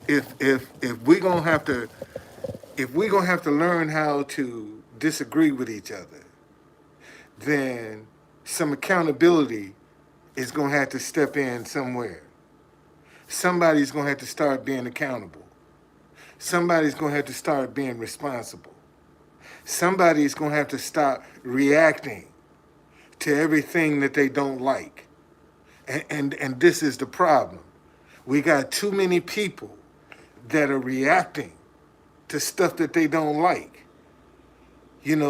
if we're gonna have to if we're gonna have to learn how to disagree with each other, then some accountability is gonna have to step in somewhere. Somebody's gonna have to start being accountable. Somebody's gonna have to start being responsible. Somebody's gonna have to stop reacting to everything that they don't like. And this is the problem. We got too many people that are reacting to stuff that they don't like. And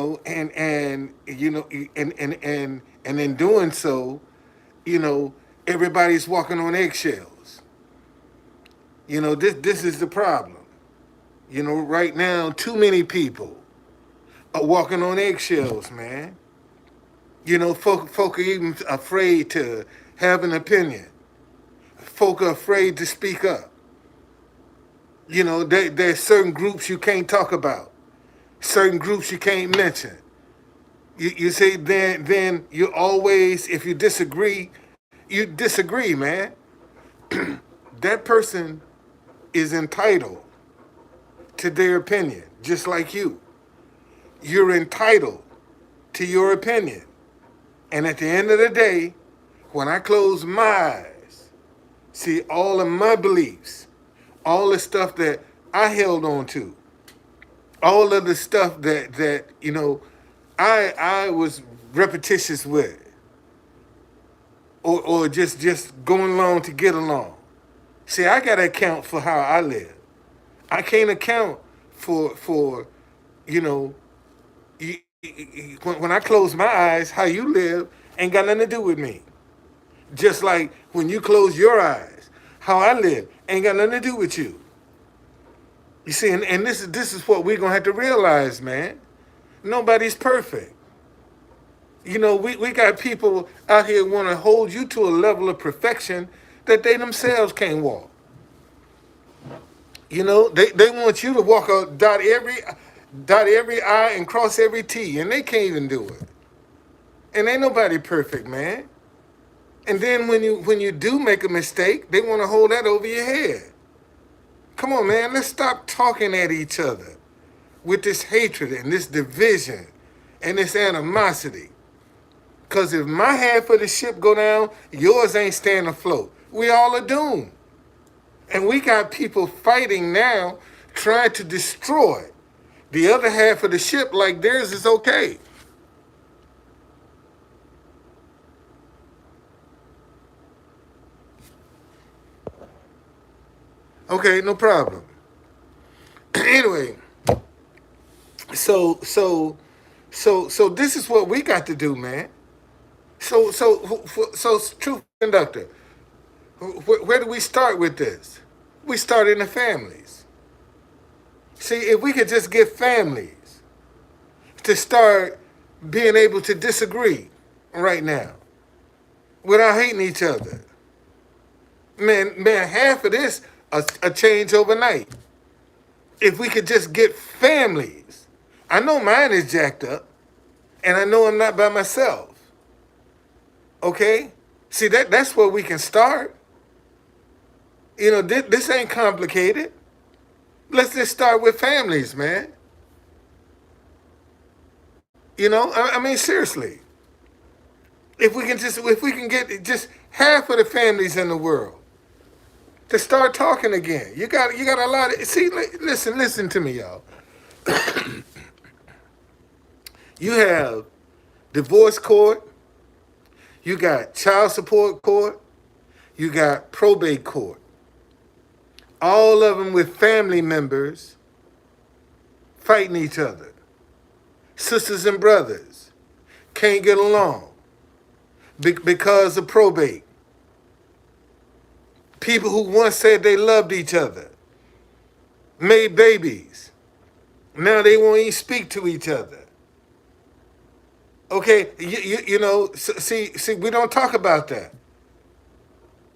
in doing so, you know, everybody's walking on eggshells. This is the problem. Right now, too many people are walking on eggshells, man. Folk are even afraid to have an opinion. Folk are afraid to speak up. There's certain groups you can't talk about, certain groups you can't mention. You see, then you always, if you disagree, man. That person is entitled to their opinion, just like you. You're entitled to your opinion. And at the end of the day, when I close my eyes, see all of my beliefs, all the stuff that I held on to, all of the stuff that I was repetitious with, or just going along to get along. See, I gotta account for how I live. I can't account for you know when I close my eyes, how you live ain't got nothing to do with me. Just like when you close your eyes, how I live ain't got nothing to do with you. You see, and this is what we're gonna have to realize, man. Nobody's perfect. We got people out here want to hold you to a level of perfection that they themselves can't walk. They want you to walk out, dot every I and cross every T, and they can't even do it. And ain't nobody perfect, man. And then when you do make a mistake, they want to hold that over your head. Come on, man, let's stop talking at each other with this hatred and this division and this animosity. Because if my half of the ship go down, yours ain't staying afloat. We all are doomed. And we got people fighting now trying to destroy the other half of the ship like theirs is okay. Okay, no problem. Anyway, so this is what we got to do, man. So truth conductor, where do we start with this? We start in the families. See, if we could just get families to start being able to disagree right now without hating each other, man, half of this a change overnight. If we could just get families, I know mine is jacked up, and I know I'm not by myself. Okay, see that's where we can start. This ain't complicated. Let's just start with families, man. I mean seriously. If we can get just half of the families in the world to start talking again. You got a lot of see. Listen to me, y'all. You have divorce court. You got child support court. You got probate court. All of them with family members fighting each other. Sisters and brothers can't get along because of probate. People who once said they loved each other, made babies. Now they won't even speak to each other. Okay, see, we don't talk about that.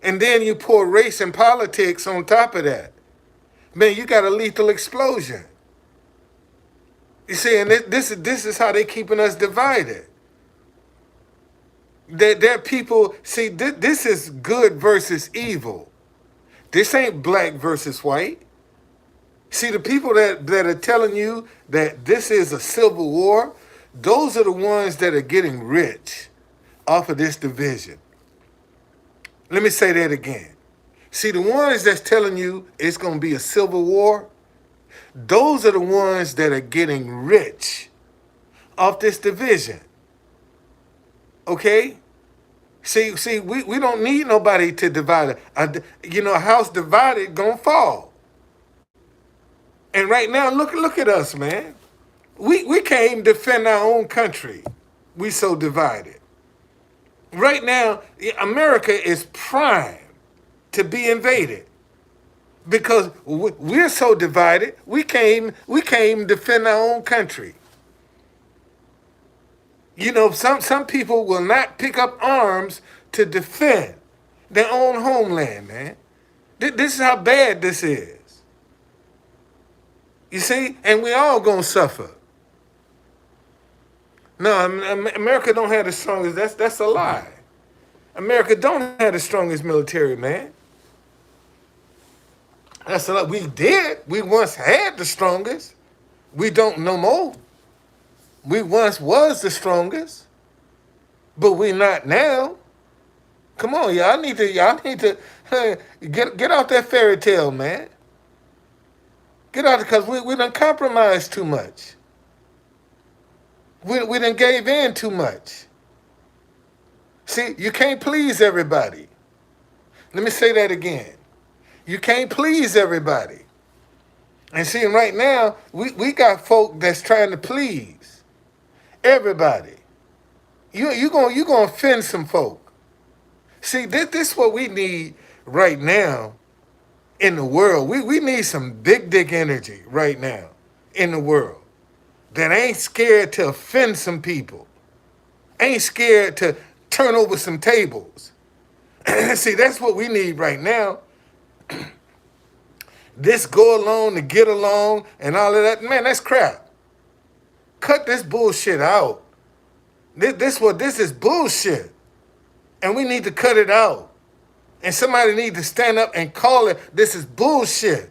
And then you pour race and politics on top of that. Man, you got a lethal explosion. You see, and this is how they keeping us divided. That people see this is good versus evil. This ain't black versus white. See, the people that are telling you that this is a civil war, those are the ones that are getting rich off of this division. Let me say that again. See, the ones that's telling you it's going to be a civil war, those are the ones that are getting rich off this division. Okay? See, we don't need nobody to divide it. A house divided gonna fall. And right now, look at us, man. We can't even defend our own country. We so divided. Right now, America is prime to be invaded because we're so divided. We can't even defend our own country. Some people will not pick up arms to defend their own homeland, man. This is how bad this is. You see? And we all gonna suffer. No, America don't have the strongest. That's a lie. America don't have the strongest military, man. That's a lie. We did. We once had the strongest. We don't no more. We once was the strongest, but we not now. Come on, y'all need to get off that fairy tale, man. Get out because we done compromised too much. We done gave in too much. See, you can't please everybody. Let me say that again. You can't please everybody. And see, right now, we got folk that's trying to please everybody. You gonna offend some folk. See, this is what we need right now in the world. We need some big dick energy right now in the world that ain't scared to offend some people, ain't scared to turn over some tables. See, that's what we need right now. This go along to get along and all of that, man, that's crap. Cut this bullshit out. This is bullshit. And we need to cut it out. And somebody need to stand up and call it, this is bullshit.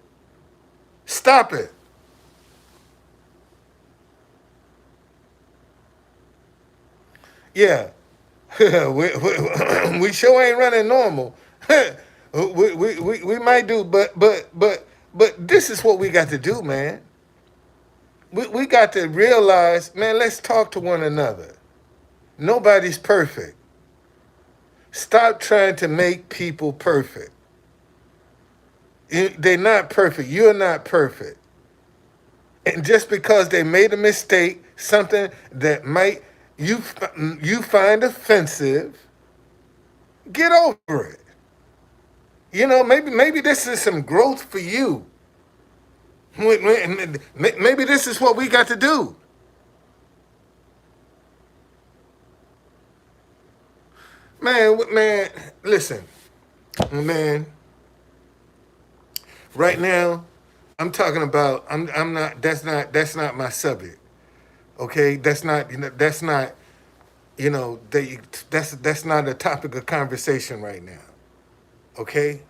Stop it. Yeah. we sure ain't running normal. we might do, but this is what we got to do, man. We got to realize, man, let's talk to one another. Nobody's perfect. Stop trying to make people perfect. They're not perfect. You're not perfect. And just because they made a mistake, something that might you find offensive, get over it. Maybe this is some growth for you. Maybe this is what we got to do. Man, listen, man. Right now, I'm talking about. I'm not. That's not my subject. Okay, that's not. That's not. That's not a topic of conversation right now. Okay,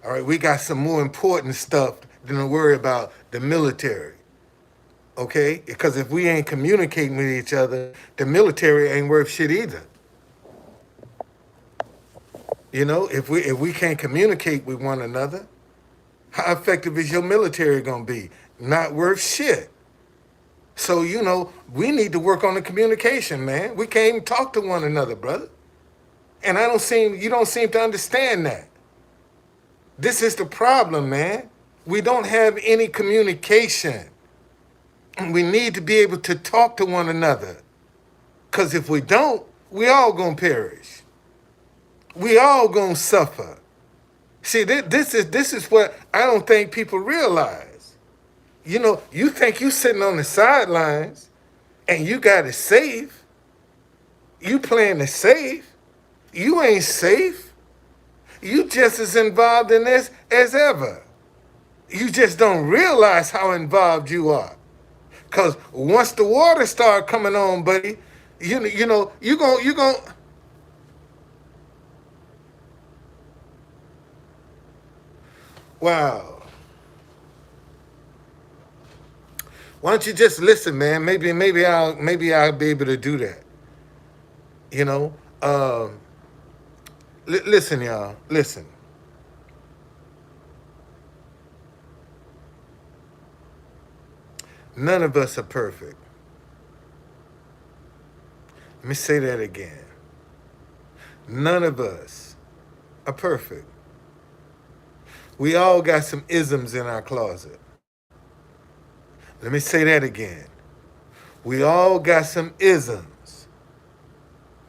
all right. We got some more important stuff than to worry about the military. Okay, because if we ain't communicating with each other, the military ain't worth shit either. If we can't communicate with one another, how effective is your military gonna be? Not worth shit. So we need to work on the communication, man. We can't even talk to one another, brother. And you don't seem to understand that. This is the problem, man. We don't have any communication. We need to be able to talk to one another. Because if we don't, we all gonna perish. We all gonna suffer. See, this is what I don't think people realize. You think you sitting on the sidelines and you got it safe. You playing it safe. You ain't safe. You just as involved in this as ever. You just don't realize how involved you are. Because once the water start coming on, buddy, you going Wow. Why don't you just listen, man? Maybe I'll be able to do that. You know. Listen, y'all. Listen. None of us are perfect. Let me say that again. None of us are perfect. We all got some isms in our closet. Let me say that again. We all got some isms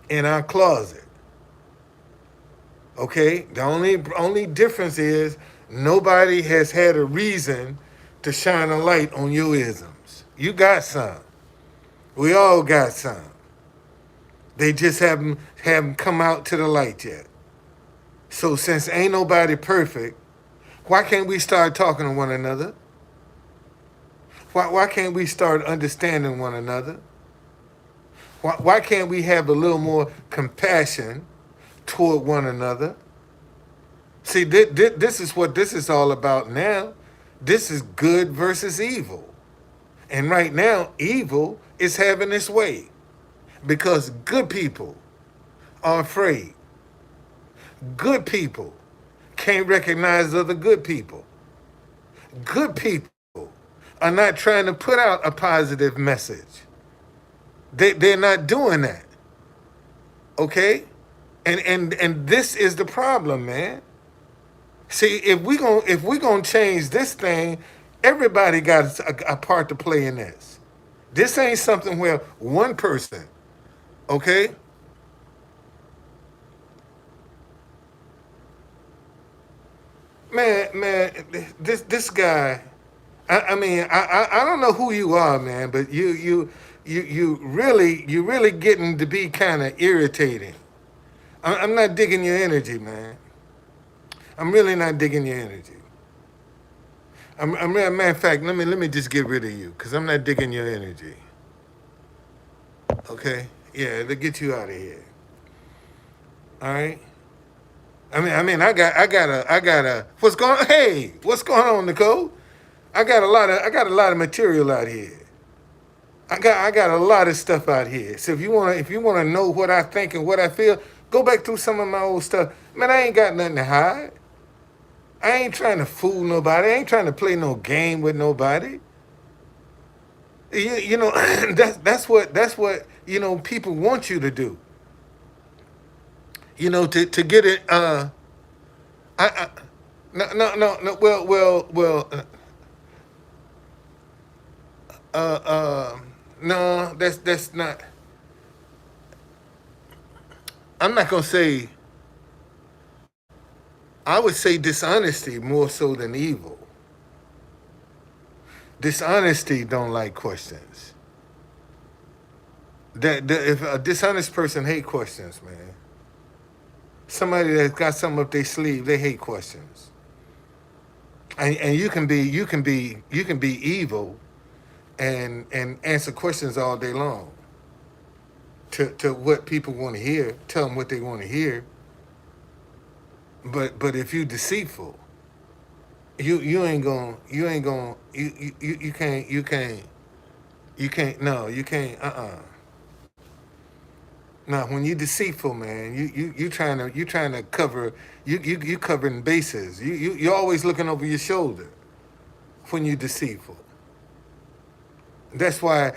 in our closet. Okay? The only difference is nobody has had a reason to shine a light on your isms. You got some. We all got some. They just haven't come out to the light yet. So since ain't nobody perfect, why can't we start talking to one another? Why can't we start understanding one another? Why can't we have a little more compassion toward one another? See, this is what this is all about now. This is good versus evil. And right now, evil is having its way because good people are afraid. Good people can't recognize other good people. Good people are not trying to put out a positive message. They're not doing that. Okay? And this is the problem, man. See, if we gonna change this thing, everybody got a part to play in this. This ain't something where one person, okay? Man, this guy. I mean, I don't know who you are, man, but you really getting to be kind of irritating. I'm not digging your energy, man. I'm really not digging your energy. Matter of fact, let me just get rid of you because I'm not digging your energy. Okay? Yeah, to get you out of here. All right. I got a. What's going? Hey, what's going on, Nicole? I got a lot of material out here. I got a lot of stuff out here. So if you wanna know what I think and what I feel, go back through some of my old stuff. Man, I ain't got nothing to hide. I ain't trying to fool nobody. I ain't trying to play no game with nobody. You know that's what people want you to do. To get it. I no. Well. Uh, uh, no. That's not. I'm not gonna say. I would say dishonesty more so than evil. Dishonesty don't like questions. If a dishonest person hate questions, man. Somebody that's got something up their sleeve, they hate questions. And you can be evil and answer questions all day long to what people want to hear. Tell them what they want to hear. But if you deceitful, you ain't gonna no, you can't. Now, when you deceitful, man, you trying to cover you covering bases. You're always looking over your shoulder when you deceitful. That's why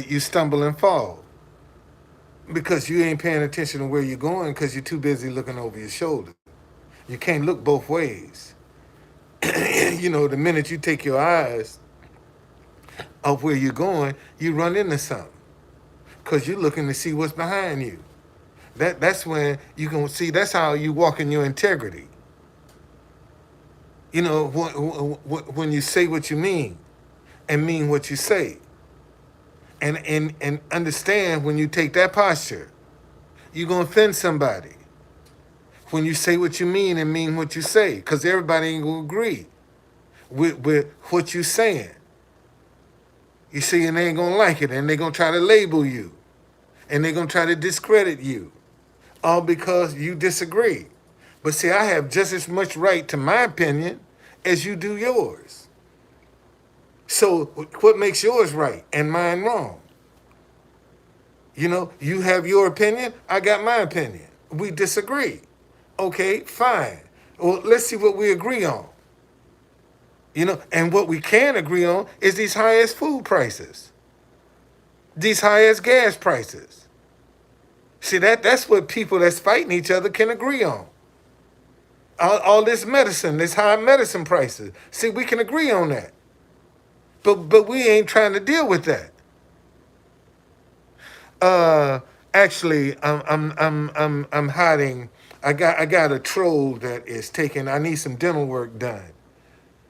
you stumble and fall because you ain't paying attention to where you're going because you're too busy looking over your shoulder. You can't look both ways. The minute you take your eyes off where you're going, you run into something because you're looking to see what's behind you. That's when you can see. That's how you walk in your integrity. When you say what you mean and mean what you say, and understand when you take that posture, you're gonna offend somebody. When you say what you mean and mean what you say, because everybody ain't gonna agree with what you saying. You see, and they ain't gonna like it, and they gonna try to label you, and they gonna try to discredit you, all because you disagree. But see, I have just as much right to my opinion as you do yours. So what makes yours right and mine wrong? You know, you have your opinion, I got my opinion. We disagree. Okay, fine. Well, let's see what we agree on. You know, and what we can agree on is these highest food prices, these highest gas prices. See, that's what people that's fighting each other can agree on. All this medicine, this high medicine prices. See, we can agree on that. But we ain't trying to deal with that. Actually, I'm hiding. I got a troll that is taking. I need some dental work done.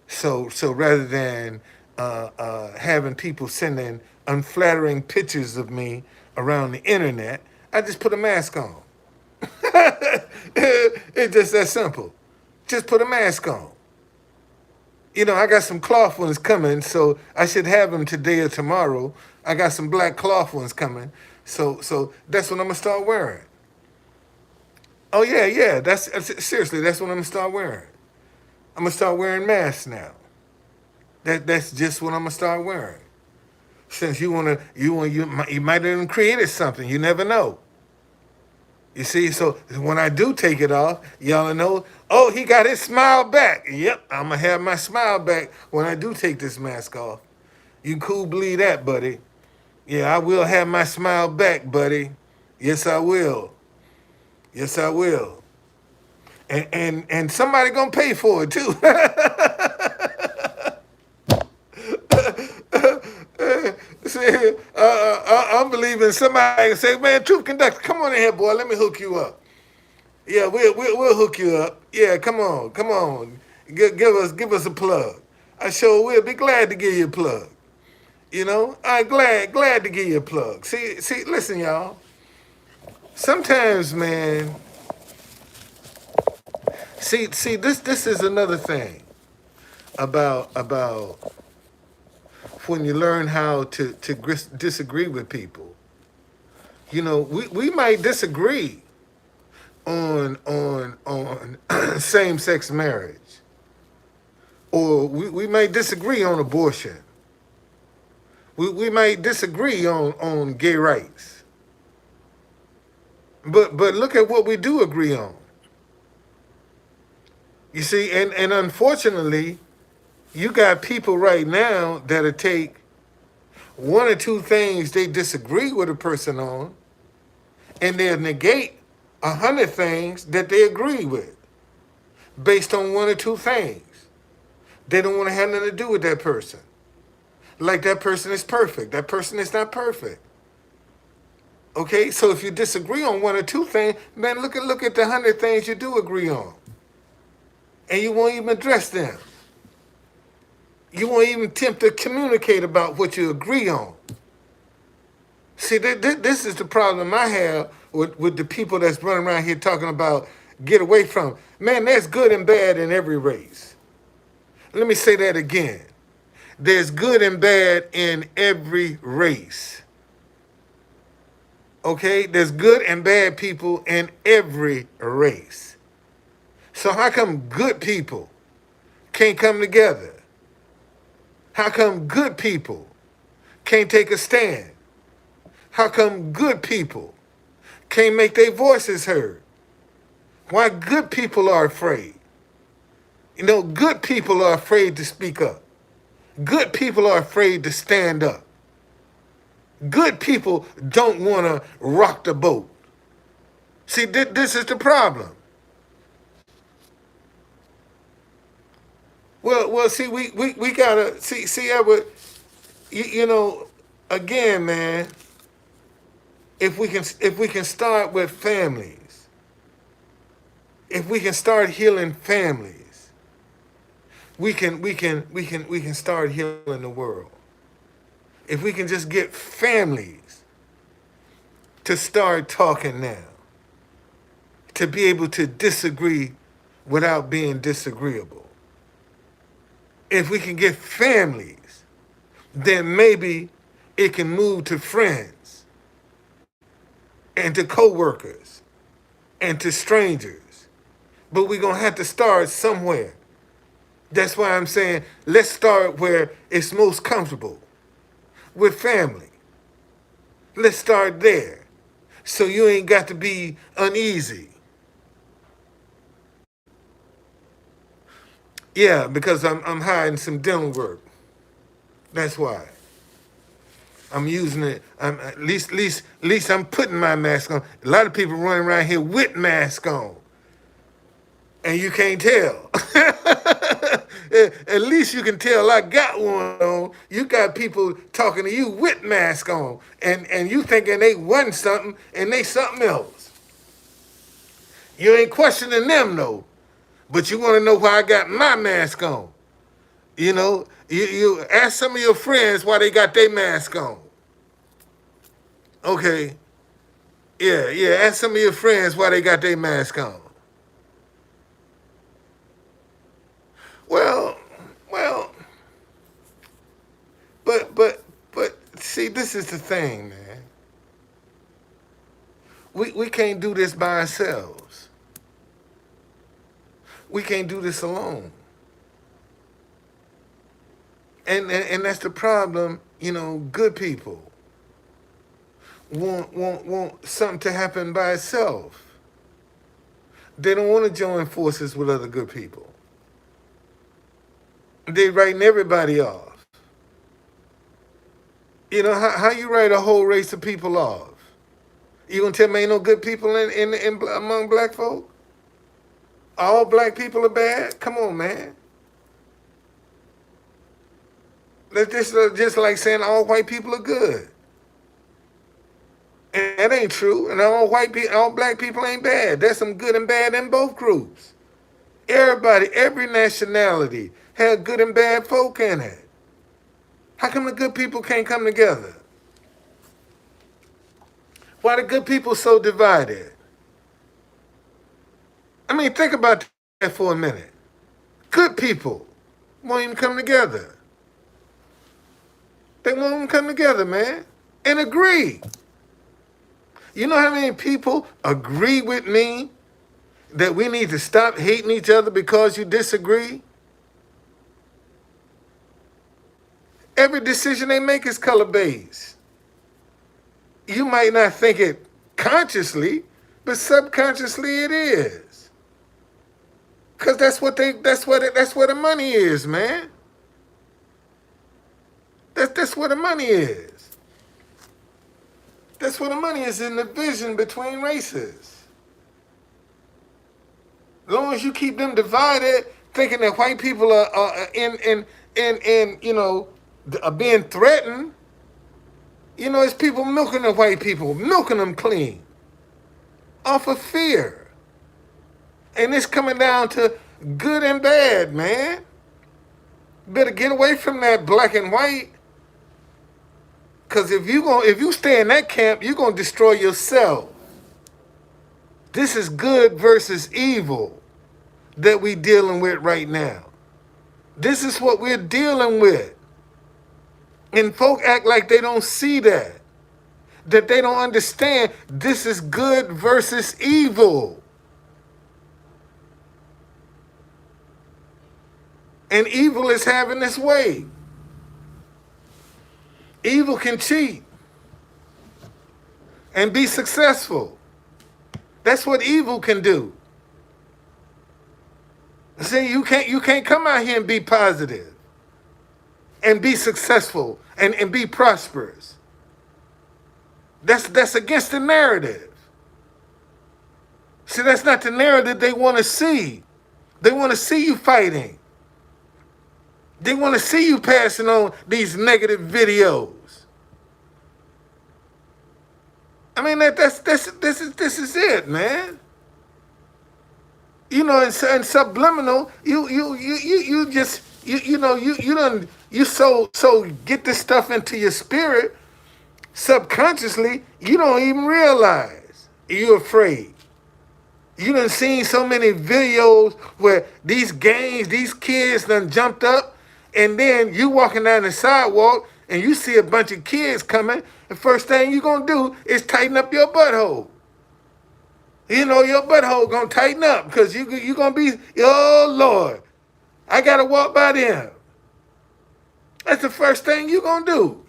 So rather than having people sending unflattering pictures of me around the internet, I just put a mask on. It's just that simple. Just put a mask on. You know, I got some cloth ones coming, so I should have them today or tomorrow. I got some black cloth ones coming, so that's what I'm gonna start wearing. Oh yeah, yeah. That's seriously, that's what I'm gonna start wearing. I'm gonna start wearing masks now. That's just what I'm gonna start wearing. Since you might have even created something. You never know. You see, so when I do take it off, y'all know, oh, he got his smile back. Yep, I'm gonna have my smile back when I do take this mask off. You cool believe that, buddy. Yeah, I will have my smile back, buddy. Yes, I will. Yes, I will. And somebody gonna pay for it too. See, I'm believing somebody can say, man, Truth Conductor, come on in here, boy. Let me hook you up. Yeah, we'll hook you up. Yeah, come on, come on. Give us a plug. I sure will be glad to give you a plug. You know, I'm glad to give you a plug. See, listen, y'all. Sometimes, man. See, this is another thing about when you learn how to disagree with people. You know, we might disagree on same sex marriage, or we might disagree on abortion. We might disagree on gay rights. But look at what we do agree on. You see, and unfortunately, you got people right now that'll take one or two things they disagree with a person on, and they'll negate 100 things that they agree with based on one or two things. They don't want to have nothing to do with that person. Like that person is perfect. That person is not perfect. Okay, so if you disagree on one or two things, man, look at the 100 things you do agree on, and you won't even address them. You won't even attempt to communicate about what you agree on. See, this is the problem I have with the people that's running around here talking about get away from. Man, there's good and bad in every race. Let me say that again. There's good and bad in every race. Okay? There's good and bad people in every race. So how come good people can't come together? How come good people can't take a stand? How come good people can't make their voices heard? Why good people are afraid? You know, good people are afraid to speak up. Good people are afraid to stand up. Good people don't want to rock the boat. See, this is the problem. Well, see, we gotta see. You know, again, man. If we can start with families, if we can start healing families, we can start healing the world. If we can just get families to start talking now, to be able to disagree without being disagreeable. If we can get families, then maybe it can move to friends and to co-workers and to strangers. But we're going to have to start somewhere. That's why I'm saying let's start where it's most comfortable with family. Let's start there. So you ain't got to be uneasy. Yeah, because I'm hiding some dental work. That's why. I'm using it. At least I'm putting my mask on. A lot of people running around here with mask on, and you can't tell. At least you can tell I got one on. You got people talking to you with mask on, and you thinking they won something and they something else. You ain't questioning them though, but you want to know why I got my mask on. You ask some of your friends why they got their mask on. Okay, yeah. Ask some of your friends why they got their mask on. Well, well, but see, this is the thing, man. We can't do this by ourselves. We can't do this alone. And that's the problem. Good people want something to happen by itself. They don't want to join forces with other good people. They writing everybody off. How you write a whole race of people off? You gonna tell me ain't no good people in among black folk? All black people are bad? Come on, man. That's just like saying all white people are good. And that ain't true. And all black people ain't bad. There's some good and bad in both groups. Everybody, every nationality has good and bad folk in it. How come the good people can't come together? Why the good people so divided? I mean, think about that for a minute. Good people won't even come together. They won't even come together, man, and agree. You know how many people agree with me that we need to stop hating each other because you disagree? Every decision they make is color-based. You might not think it consciously, but subconsciously it is. Cause that's where the money is, man. That's where the money is. That's where the money is, in the division between races. As long as you keep them divided, thinking that white people are are being threatened, it's people milking the white people, milking them clean, off of fear. And it's coming down to good and bad, man. Better get away from that black and white. Cause if you stay in that camp, you're gonna destroy yourself. This is good versus evil that we dealing with right now. This is what we're dealing with. And folk act like they don't see that they don't understand this is good versus evil. And evil is having its way. Evil can cheat and be successful. That's what evil can do. See, you can't come out here and be positive and be successful and be prosperous. That's against the narrative. See, that's not the narrative they want to see. They want to see you fighting. They want to see you passing on these negative videos. I mean, this is it, man. And subliminal, you just get this stuff into your spirit subconsciously. You don't even realize you're afraid. You done seen so many videos where these kids done jumped up, and then you walking down the sidewalk and you see a bunch of kids coming. The first thing you gonna do is tighten up your butthole. Your butthole gonna tighten up because you gonna be, oh Lord, I gotta walk by them. That's the first thing you gonna do.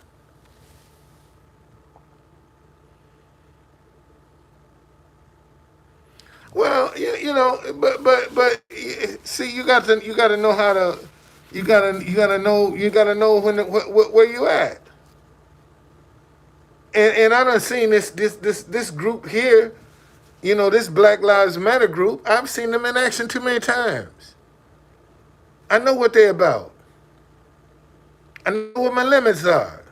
Well, you know, but see, you got to know how to, you gotta know when where you at. And I done seen this group here. You know, this Black Lives Matter group. I've seen them in action too many times. I know what they're about. I know what my limits are.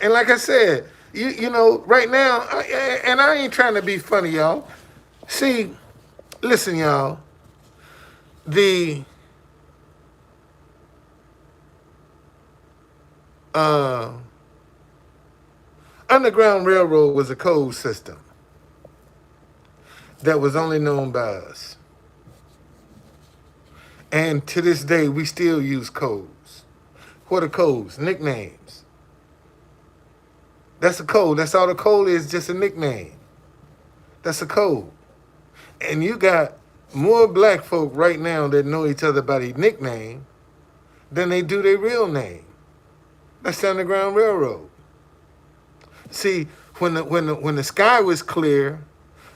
And like I said, you know, right now, and I ain't trying to be funny, y'all. See, listen, y'all. The uh, Underground Railroad was a code system that was only known by us. And to this day, we still use codes. What are codes? Nicknames. That's a code. That's all the code is, just a nickname. That's a code. And you got more black folk right now that know each other by their nickname than they do their real name. That's the Underground Railroad. See, when the sky was clear,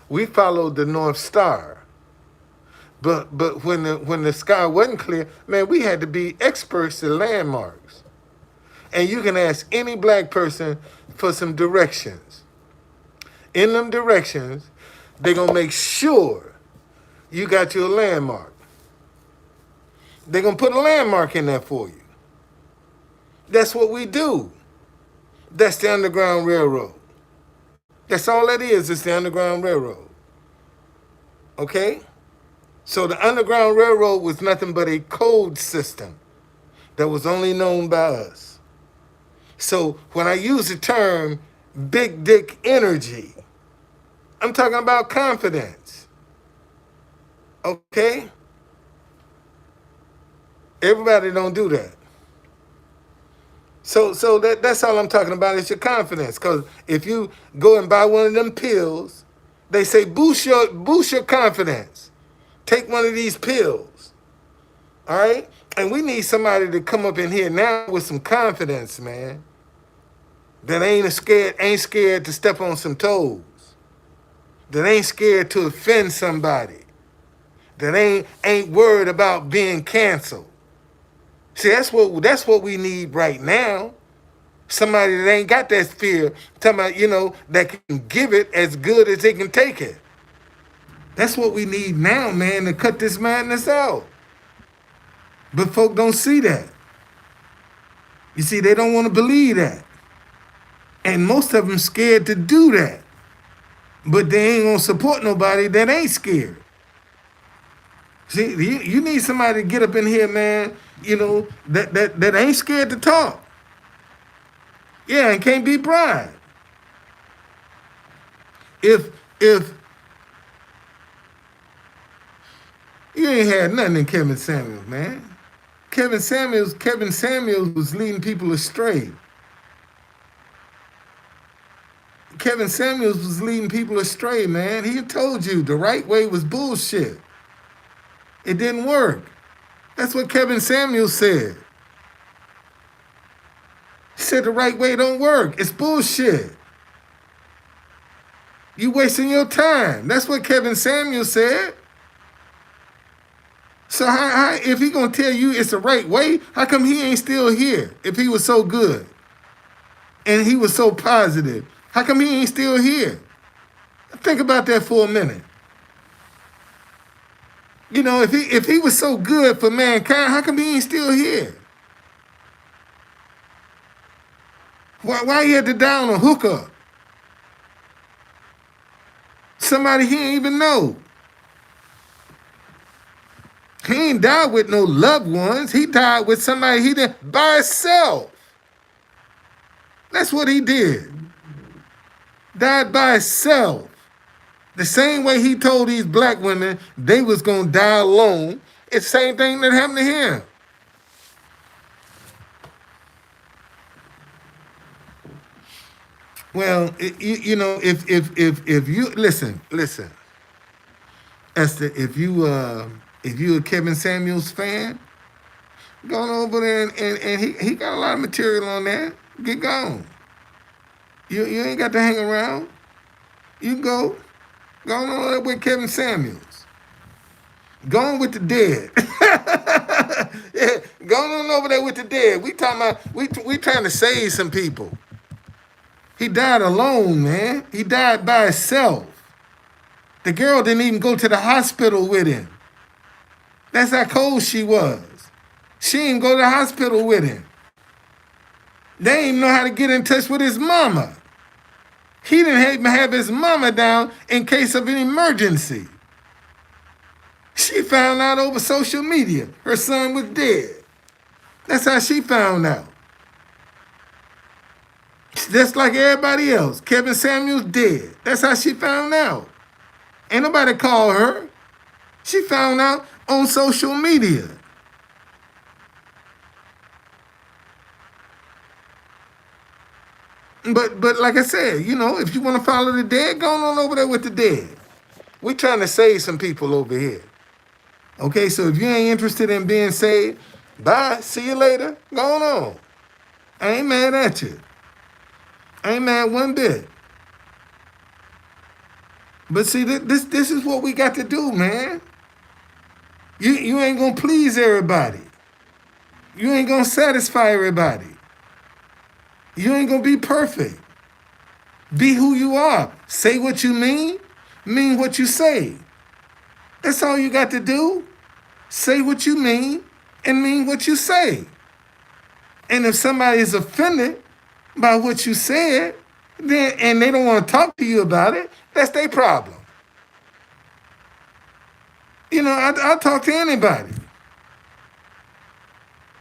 we followed the North Star. But when the sky wasn't clear, man, we had to be experts at landmarks. And you can ask any black person for some directions. In them directions, they're gonna make sure you got your landmark. They're gonna put a landmark in there for you. That's what we do. That's the Underground Railroad. That's all that is. It's the Underground Railroad. Okay? So the Underground Railroad was nothing but a code system that was only known by us. So when I use the term big dick energy, I'm talking about confidence. Okay? Everybody don't do that. So that's all I'm talking about is your confidence. Because if you go and buy one of them pills, they say boost your confidence. Take one of these pills. All right? And we need somebody to come up in here now with some confidence, man. That ain't scared to step on some toes. That ain't scared to offend somebody. That ain't worried about being canceled. See, that's what we need right now. Somebody that ain't got that fear, talking about, you know, that can give it as good as they can take it. That's what we need now, man, to cut this madness out. But folk don't see that. You see, they don't want to believe that. And most of them scared to do that. But they ain't gonna support nobody that ain't scared. See, you need somebody to get up in here, man, you know, that ain't scared to talk. Yeah, and can't be bribed. If you ain't had nothing in Kevin Samuels, man. Kevin Samuels was leading people astray. Kevin Samuels was leading people astray, man. He told you the right way was bullshit. It didn't work. That's what Kevin Samuels said. He said the right way don't work. It's bullshit. You wasting your time. That's what Kevin Samuels said. So how if he gonna tell you it's the right way, how come he ain't still here if he was so good and he was so positive? How come he ain't still here? Think about that for a minute. You know, if he was so good for mankind, how come he ain't still here? Why he had to die on a hookup? Somebody he ain't even know. He ain't died with no loved ones. He died with somebody he did by himself. That's what he did. Died by himself. The same way he told these black women they was gonna die alone, it's the same thing that happened to him. Well, you know, if you listen, Esther, If you a Kevin Samuels fan, go on over there and he got a lot of material on that. Get gone. You ain't got to hang around. You can go on over there with Kevin Samuels. Go on with the dead. Yeah, go on over there with the dead. We talking about we trying to save some people. He died alone, man. He died by himself. The girl didn't even go to the hospital with him. That's how cold she was. She didn't go to the hospital with him. They didn't know how to get in touch with his mama. He didn't even have his mama down in case of an emergency. She found out over social media her son was dead. That's how she found out. Just like everybody else. Kevin Samuels dead. That's how she found out. Ain't nobody called her. She found out on social media. But like I said, if you want to follow the dead, go on over there with the dead. We trying to save some people over here. Okay, so if you ain't interested in being saved, bye. See you later. Go on. I ain't mad at you. I ain't mad one bit. But see, this is what we got to do, man. You ain't gonna please everybody. You ain't gonna satisfy everybody. You ain't gonna be perfect. Be who you are. Say what you mean what you say. That's all you got to do. Say what you mean and mean what you say. And if somebody is offended by what you said, then and they don't want to talk to you about it, that's their problem. I'll talk to anybody.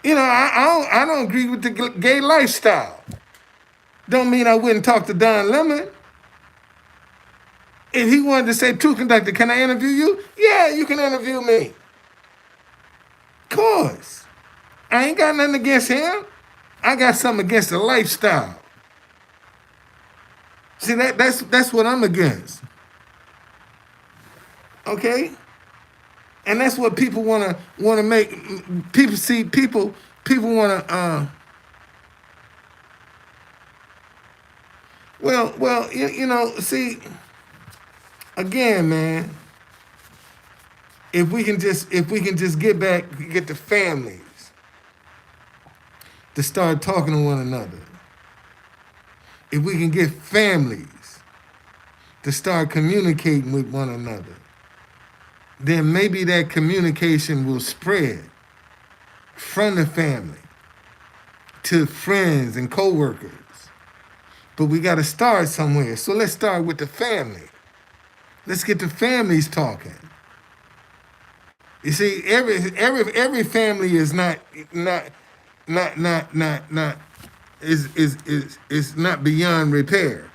I don't agree with the gay lifestyle. Don't mean I wouldn't talk to Don Lemon. If he wanted to say, "True Conductor, can I interview you?" Yeah, you can interview me. Of course. I ain't got nothing against him. I got something against the lifestyle. See, that's what I'm against. Okay? And that's what people wanna make people see. People wanna see, again, man, if we can just get the families to start talking to one another. If we can get families to start communicating with one another, then maybe that communication will spread from the family to friends and coworkers. But we got to start somewhere. So let's start with the family. Let's get the families talking. You see, every family is not beyond repair.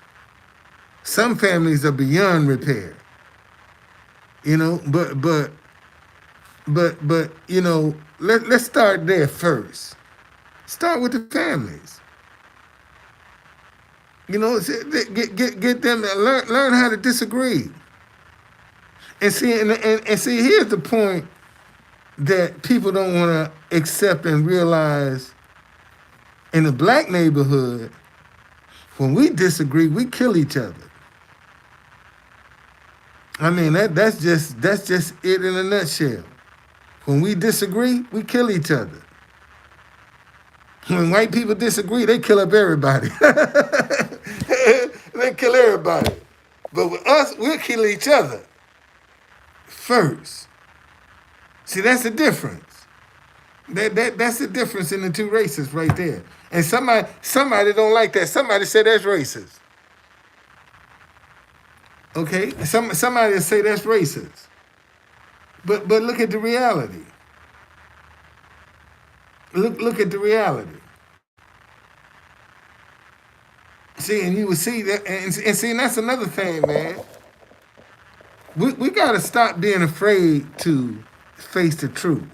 Some families are beyond repair. But let's start there first. Start with the families. Get them to learn how to disagree. And see, here's the point that people don't want to accept and realize. In the black neighborhood, when we disagree, we kill each other. I mean, that's just it in a nutshell. When we disagree, we kill each other. When white people disagree, they kill up everybody. They kill everybody. But with us, we'll kill each other first. See, that's the difference. That's the difference in the two races right there. And somebody don't like that. Somebody said that's racist. Okay? Somebody will say that's racist. But look at the reality. Look at the reality. See, and you will see that, and see, and that's another thing, man. We got to stop being afraid to face the truth.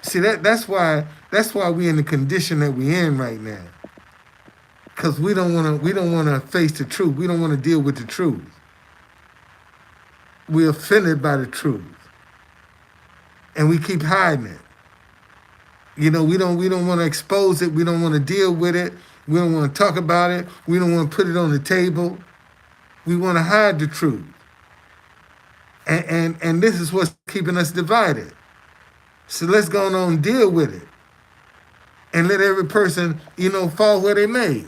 See, that's why we're in the condition that we're in right now. Because we don't want to face the truth. We don't want to deal with the truth. We're offended by the truth. and we keep hiding it. You know, we don't want to expose it. We don't want to deal with it. We don't want to talk about it. We don't want to put it on the table. We want to hide the truth. And this is what's keeping us divided. So let's go on and deal with it. And let every person, fall where they may.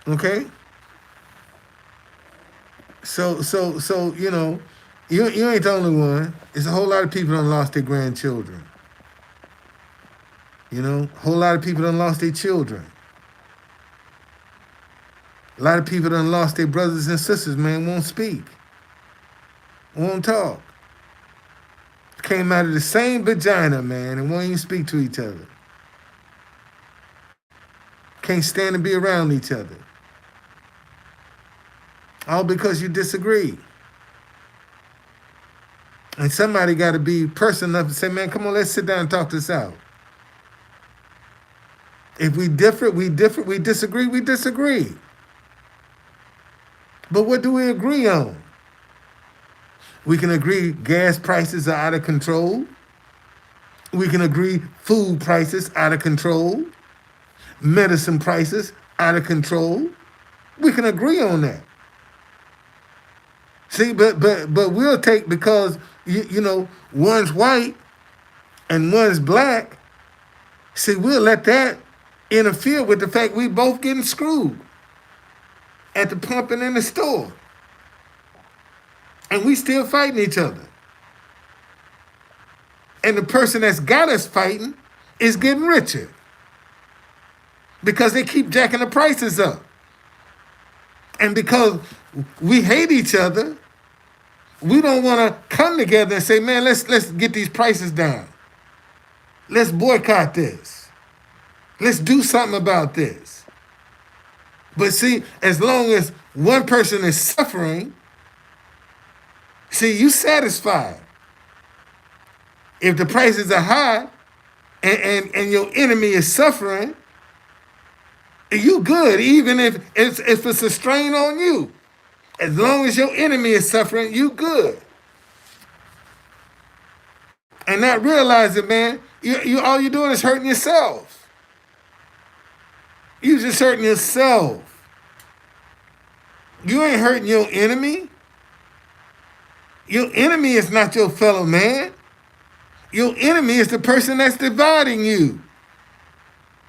Okay? So, you ain't the only one. It's a whole lot of people done lost their grandchildren. A whole lot of people done lost their children. A lot of people done lost their brothers and sisters, man, won't speak. Won't talk. Came out of the same vagina, man, and won't even speak to each other. Can't stand to be around each other. All because you disagree. And somebody got to be person enough to say, man, come on, let's sit down and talk this out. If we differ, we differ. We disagree, we disagree. But what do we agree on? We can agree gas prices are out of control. We can agree food prices out of control. Medicine prices out of control. We can agree on that. See, but we'll take, because one's white and one's black. See, we'll let that interfere with the fact we both getting screwed at the pump and in the store. And we still fighting each other. And the person that's got us fighting is getting richer. Because they keep jacking the prices up. And because we hate each other, we don't want to come together and say, man, let's get these prices down. Let's boycott this. Let's do something about this. But see, as long as one person is suffering, see, you satisfied. If the prices are high and your enemy is suffering, you good, even if it's a strain on you. As long as your enemy is suffering, you good. And not realizing, man, you all you're doing is hurting yourself. You just hurting yourself. You ain't hurting your enemy. Your enemy is not your fellow man. Your enemy is the person that's dividing you.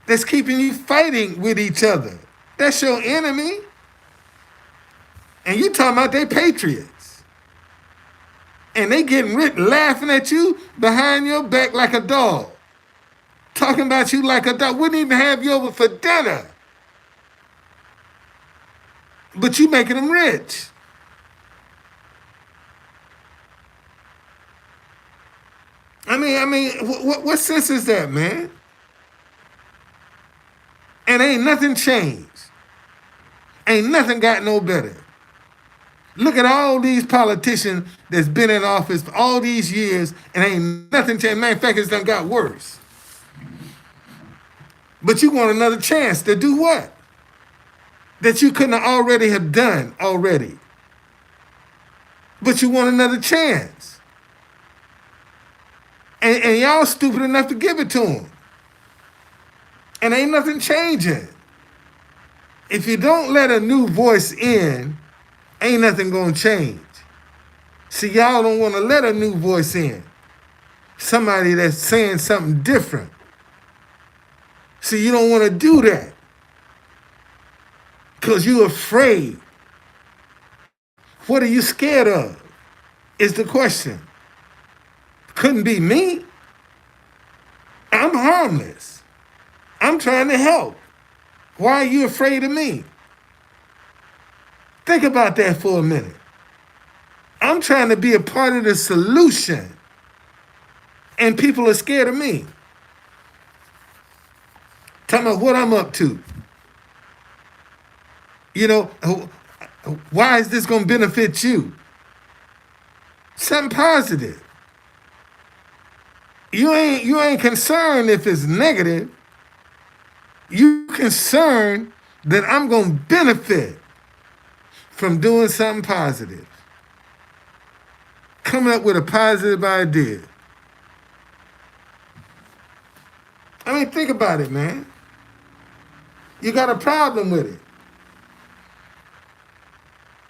That's keeping you fighting with each other. That's your enemy. And you talking about they patriots. And they getting laughing at you behind your back like a dog. Talking about you like a dog. Wouldn't even have you over for dinner. But you making them rich. I mean, what sense is that, man? And ain't nothing changed. Ain't nothing got no better. Look at all these politicians that's been in office for all these years, and ain't nothing changed. Matter of fact, it's done got worse. But you want another chance to do what? That you couldn't already have done already. But you want another chance. And y'all stupid enough to give it to them. And ain't nothing changing. If you don't let a new voice in, ain't nothing gonna change. See, y'all don't want to let a new voice in. Somebody that's saying something different. See, you don't want to do that. Because you're afraid. What are you scared of? Is the question. Couldn't be me. I'm harmless. I'm trying to help. Why are you afraid of me? Think about that for a minute. I'm trying to be a part of the solution. And people are scared of me. Talking about what I'm up to. Why is this going to benefit you? Something positive. You ain't concerned if it's negative. You concerned that I'm going to benefit from doing something positive. coming up with a positive idea. I mean, think about it, man. You got a problem with it.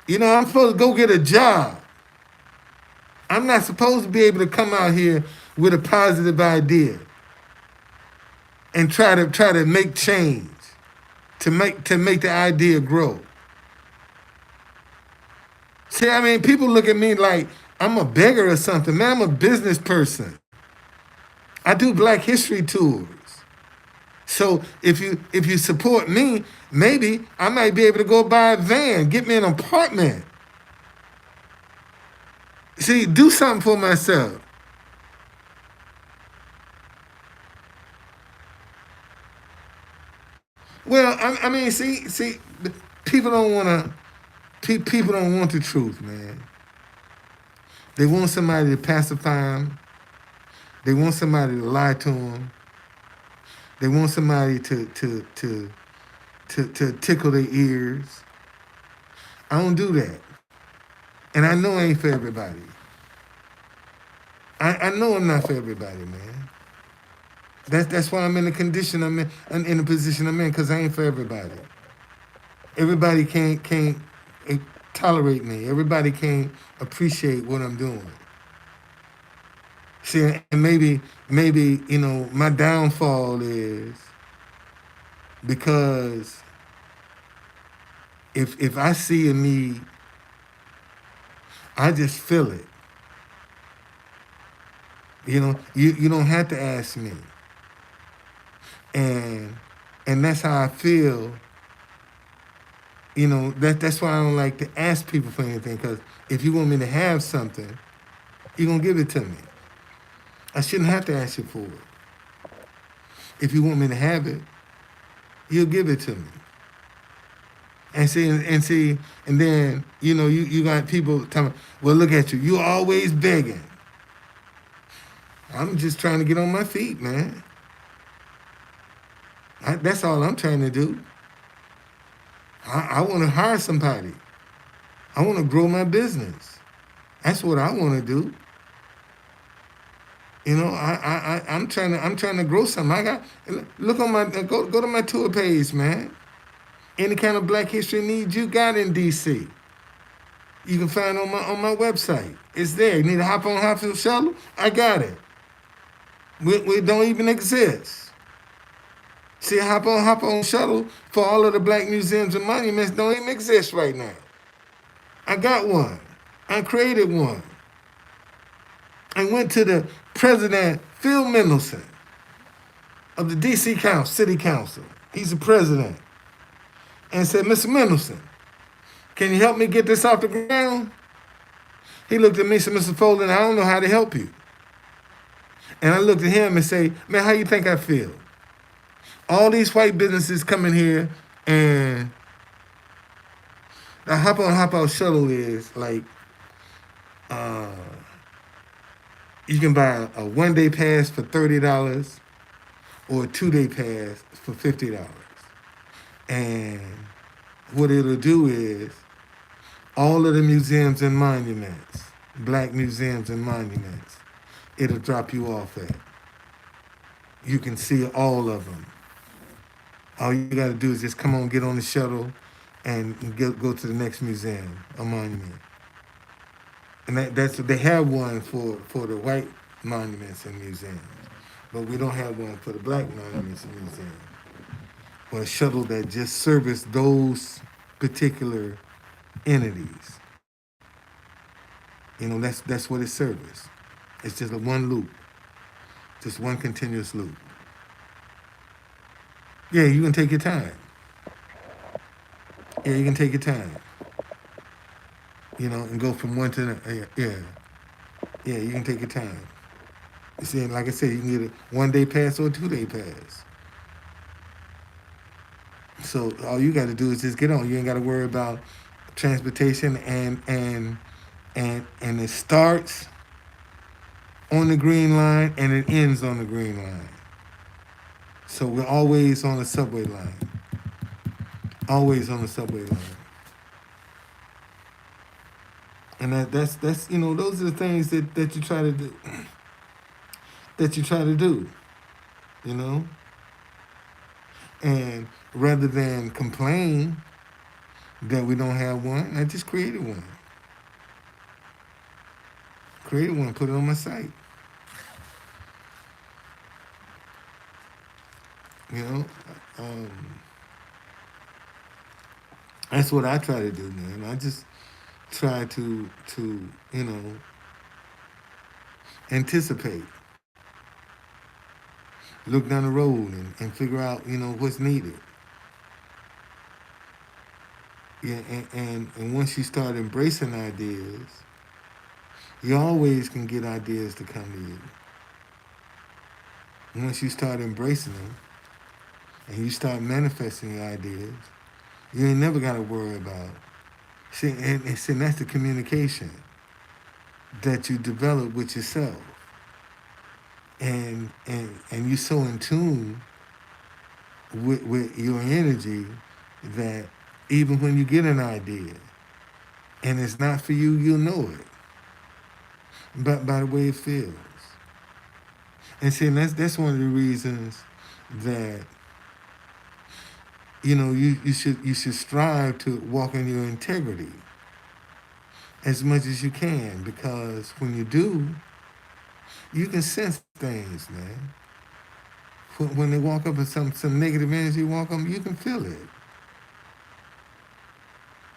You know, I'm supposed to go get a job. I'm not supposed to be able to come out here with a positive idea and try to make change, to make the idea grow. See, I mean, people look at me like I'm a beggar or something. Man, I'm a business person. I do Black History tours. So if you support me, maybe I might be able to go buy a van, get me an apartment. See, do something for myself. Well, I mean, see, people don't want people don't want the truth, man. They want somebody to pacify them. They want somebody to lie to them. They want somebody to tickle their ears. I don't do that, and I know I ain't for everybody. I know I'm not for everybody, man. That's why I'm in the condition in the position I'm in, because I ain't for everybody. Everybody can't tolerate me. Everybody can't appreciate what I'm doing. See, and maybe my downfall is because if I see a need, I just feel it. You don't have to ask me, and that's how I feel. That's why I don't like to ask people for anything, because if you want me to have something, you're gonna give it to me. I shouldn't have to ask you for it. If you want me to have it, you'll give it to me. And then you got people telling, well, look at you, you always begging. I'm just trying to get on my feet, man. That's all I'm trying to do. I want to hire somebody. I want to grow my business. That's what I want to do. I'm trying to grow something. Look on my go to my tour page, man. Any kind of Black History needs you got in DC, you can find on my website. It's there. You need to hop on Hopfield Shuttle? I got it. We don't even exist. See, hop on shuttle for all of the Black museums and monuments don't even exist right now. I got one. I created one. I went to the president, Phil Mickelson, of the DC City Council. He's the president. And said, Mr. Mickelson, can you help me get this off the ground? He looked at me and said, Mr. Folden, I don't know how to help you. And I looked at him and say, man, how you think I feel? All these white businesses come in here, and the hop on, hop out shuttle is like, you can buy a 1-day pass for $30 or a 2-day pass for $50. And what it'll do is all of the museums and monuments, Black museums and monuments, it'll drop you off at. You can see all of them. All you got to do is just come on, get on the shuttle, and go to the next museum or monument. And they have one for the white monuments and museums, but we don't have one for the Black monuments and museums. Or a shuttle that just service those particular entities. That's what it service. It's just a one loop, just one continuous loop. Yeah, you can take your time. Yeah, you can take your time. And go from one to the, yeah, you can take your time. You see, like I said, you can get a 1-day pass or a 2-day pass. So all you got to do is just get on. You ain't got to worry about transportation, and it starts on the green line and it ends on the green line. So we're always on the subway line. Always on the subway line. And that's those are the things that you try to do, that you try to do, you know, and rather than complain that we don't have one, I just created one. Created one, put it on my site. You know, um, that's what I try to do, man. I just try to anticipate, look down the road, and figure out what's needed. Yeah, and once you start embracing ideas, you always can get ideas to come to you. And once you start embracing them and you start manifesting your ideas, you ain't never got to worry about. See, and that's the communication that you develop with yourself, and you're so in tune with your energy that even when you get an idea and it's not for you, you'll know it, but by the way it feels. And see, that's one of the reasons that you should strive to walk in your integrity as much as you can, because when you do, you can sense things, man. When they walk up and some negative energy walk up, you can feel it.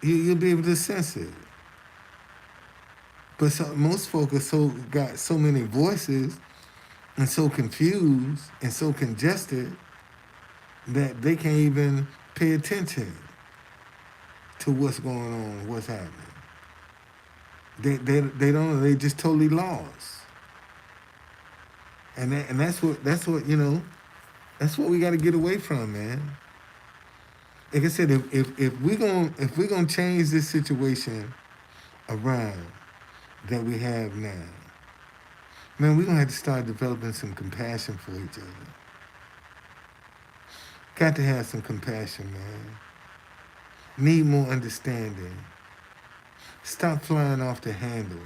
You'll be able to sense it. But most folk are got so many voices and so confused and so congested that they can't even pay attention to what's going on, what's happening. They don't know. They just totally lost. And that's what we got to get away from, man. Like I said, if we gonna change this situation around that we have now, man, we're gonna have to start developing some compassion for each other. Got to have some compassion, man. Need more understanding. Stop flying off the handle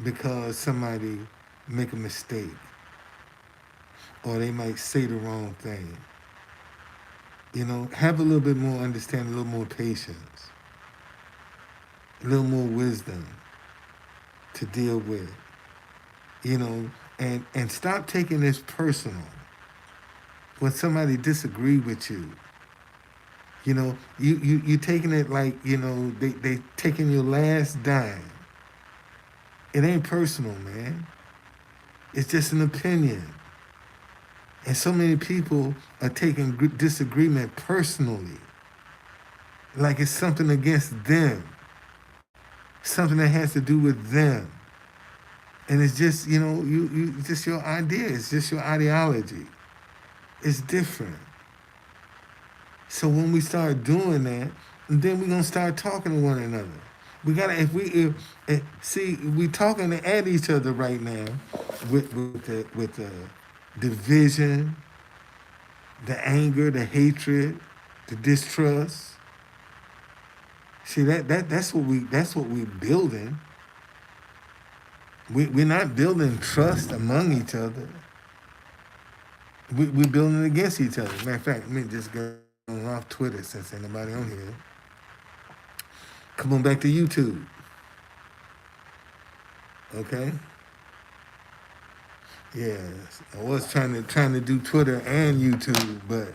because somebody make a mistake or they might say the wrong thing. Have a little bit more understanding, a little more patience, a little more wisdom to deal with. And stop taking this personal. When somebody disagree with you, you taking it like they taking your last dime. It ain't personal, man. It's just an opinion. And so many people are taking disagreement personally, like it's something against them, something that has to do with them. And it's just, it's just your idea. It's just your ideology. It's different. So when we start doing that, then we're gonna start talking to one another. We gotta see we talking at each other right now with the division, the anger, the hatred, the distrust. See that's what we building. We're not building trust among each other. We're building against each other. Matter of fact, let me just go off Twitter since ain't nobody on here. Come on back to YouTube. Okay? Yes. I was trying to do Twitter and YouTube, but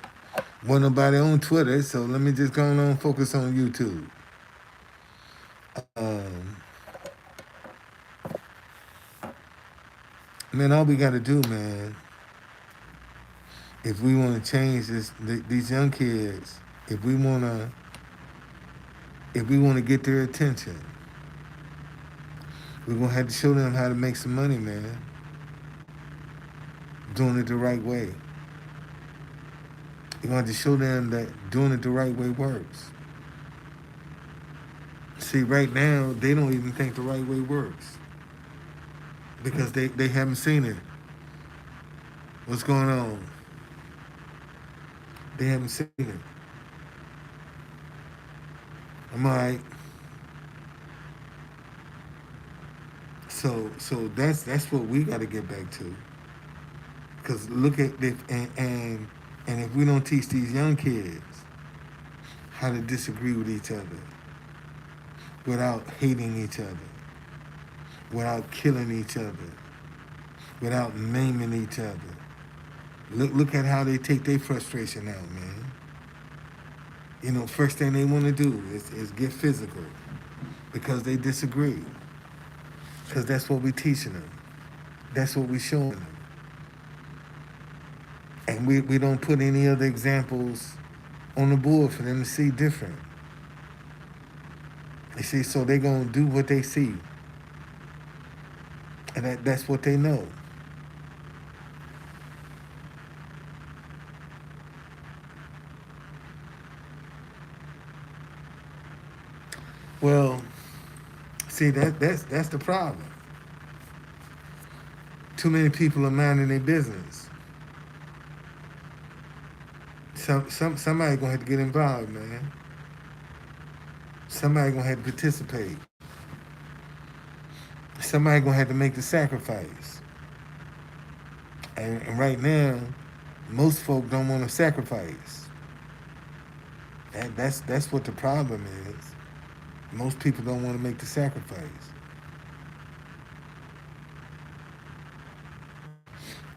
wasn't nobody on Twitter, so let me just go on and focus on YouTube. Um, man, all we gotta do, man, if we want to change these young kids, if we wanna get their attention, we're gonna have to show them how to make some money, man. Doing it the right way. You're gonna have to show them that doing it the right way works. See, right now they don't even think the right way works because they haven't seen it. What's going on? They haven't seen it. I'm all right. So that's what we got to get back to. Because look at this, and if we don't teach these young kids how to disagree with each other without hating each other, without killing each other, without naming each other. Look at how they take their frustration out, man. You know, first thing they want to do is get physical because they disagree. Because that's what we're teaching them. That's what we're showing them. And we don't put any other examples on the board for them to see different. You see, so they're going to do what they see. And that's what they know. Well, see, that's the problem. Too many people are minding their business. Somebody gonna have to get involved, man. Somebody gonna have to participate. Somebody gonna have to make the sacrifice. And right now, most folk don't want to sacrifice. That's what the problem is. Most people don't want to make the sacrifice.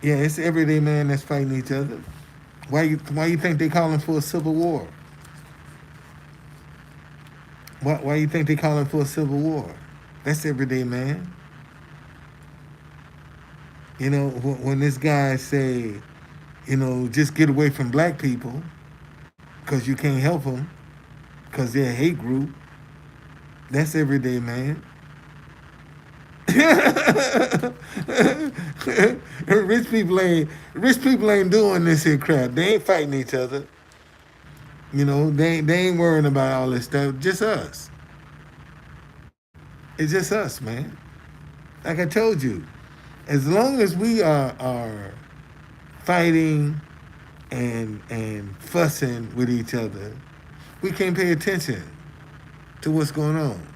Yeah, it's everyday man that's fighting each other. Why you think they calling for a civil war? Why you think they calling for a civil war? That's everyday man. You know, when this guy say, you know, just get away from black people because you can't help them because they're a hate group. That's everyday man. rich people ain't doing this here crap. They ain't fighting each other. You know, they ain't worrying about all this stuff. Just us. It's just us, man. Like I told you, as long as we are fighting and fussing with each other, we can't pay attention to what's going on.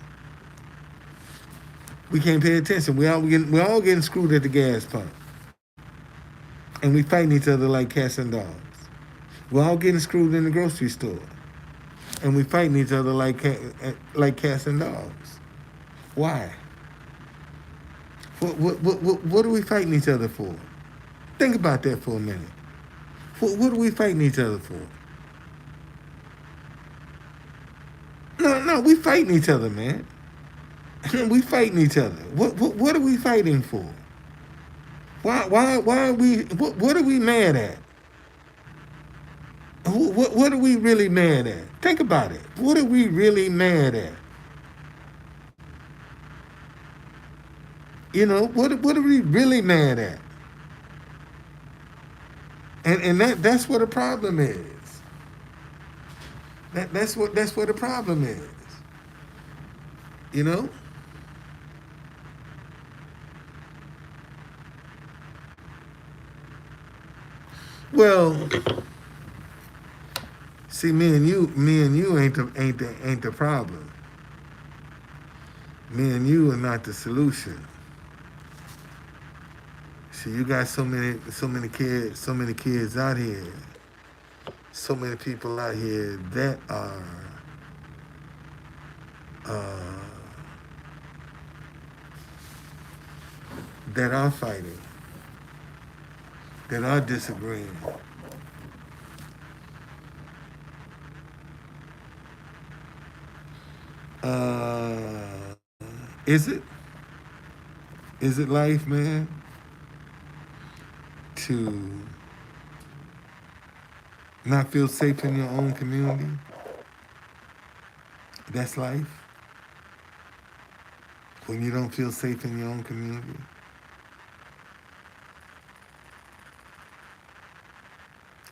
We can't pay attention. We're all getting screwed at the gas pump, and we fighting each other like cats and dogs. We're all getting screwed in the grocery store, and we fighting each other like cats and dogs. Why? What are we fighting each other for? Think about that for a minute. What are we fighting each other for? No, we fighting each other, man. We fighting each other. What are we fighting for? Why are we? What are we mad at? What are we really mad at? Think about it. What are we really mad at? You know, what are we really mad at? And that's what the problem is. That's what the problem is. You know? Well, see, me and you ain't the problem. Me and you are not the solution. See, you got so many kids out here, so many people out here uh, that are fighting, that are disagreeing. Uh, is it? Is it life, man? To not feel safe in your own community? That's life? When you don't feel safe in your own community?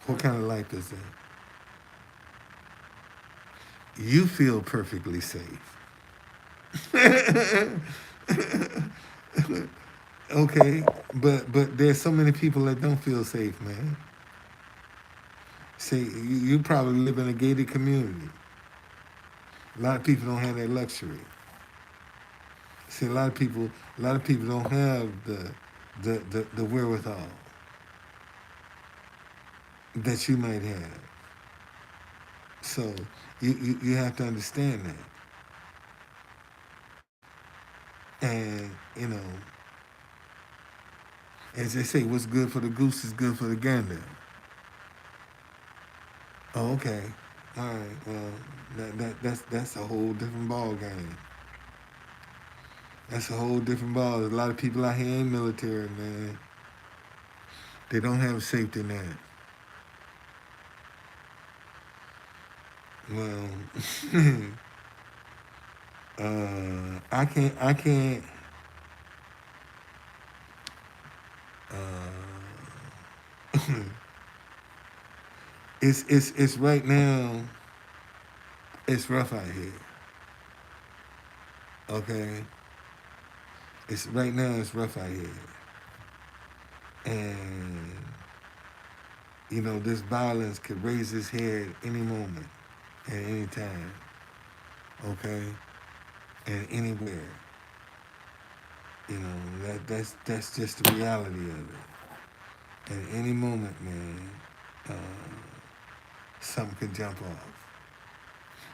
What kind of life is that? You feel perfectly safe. Okay, but there's so many people that don't feel safe, man. See, you probably live in a gated community. A lot of people don't have that luxury. See, a lot of people A lot of people don't have the wherewithal that you might have. So you have to understand that. And, as they say, what's good for the goose is good for the gander. Oh, okay. All right. Well, that's a whole different ball game. That's a whole different ball. There's a lot of people out here in military, man. They don't have a safety net. Well, I can't. It's right now. It's rough out here. Okay. It's right now. It's rough out here, and this violence could raise its head any moment, at any time. Okay, and anywhere. That's just the reality of it. At any moment, man, uh, something could jump off.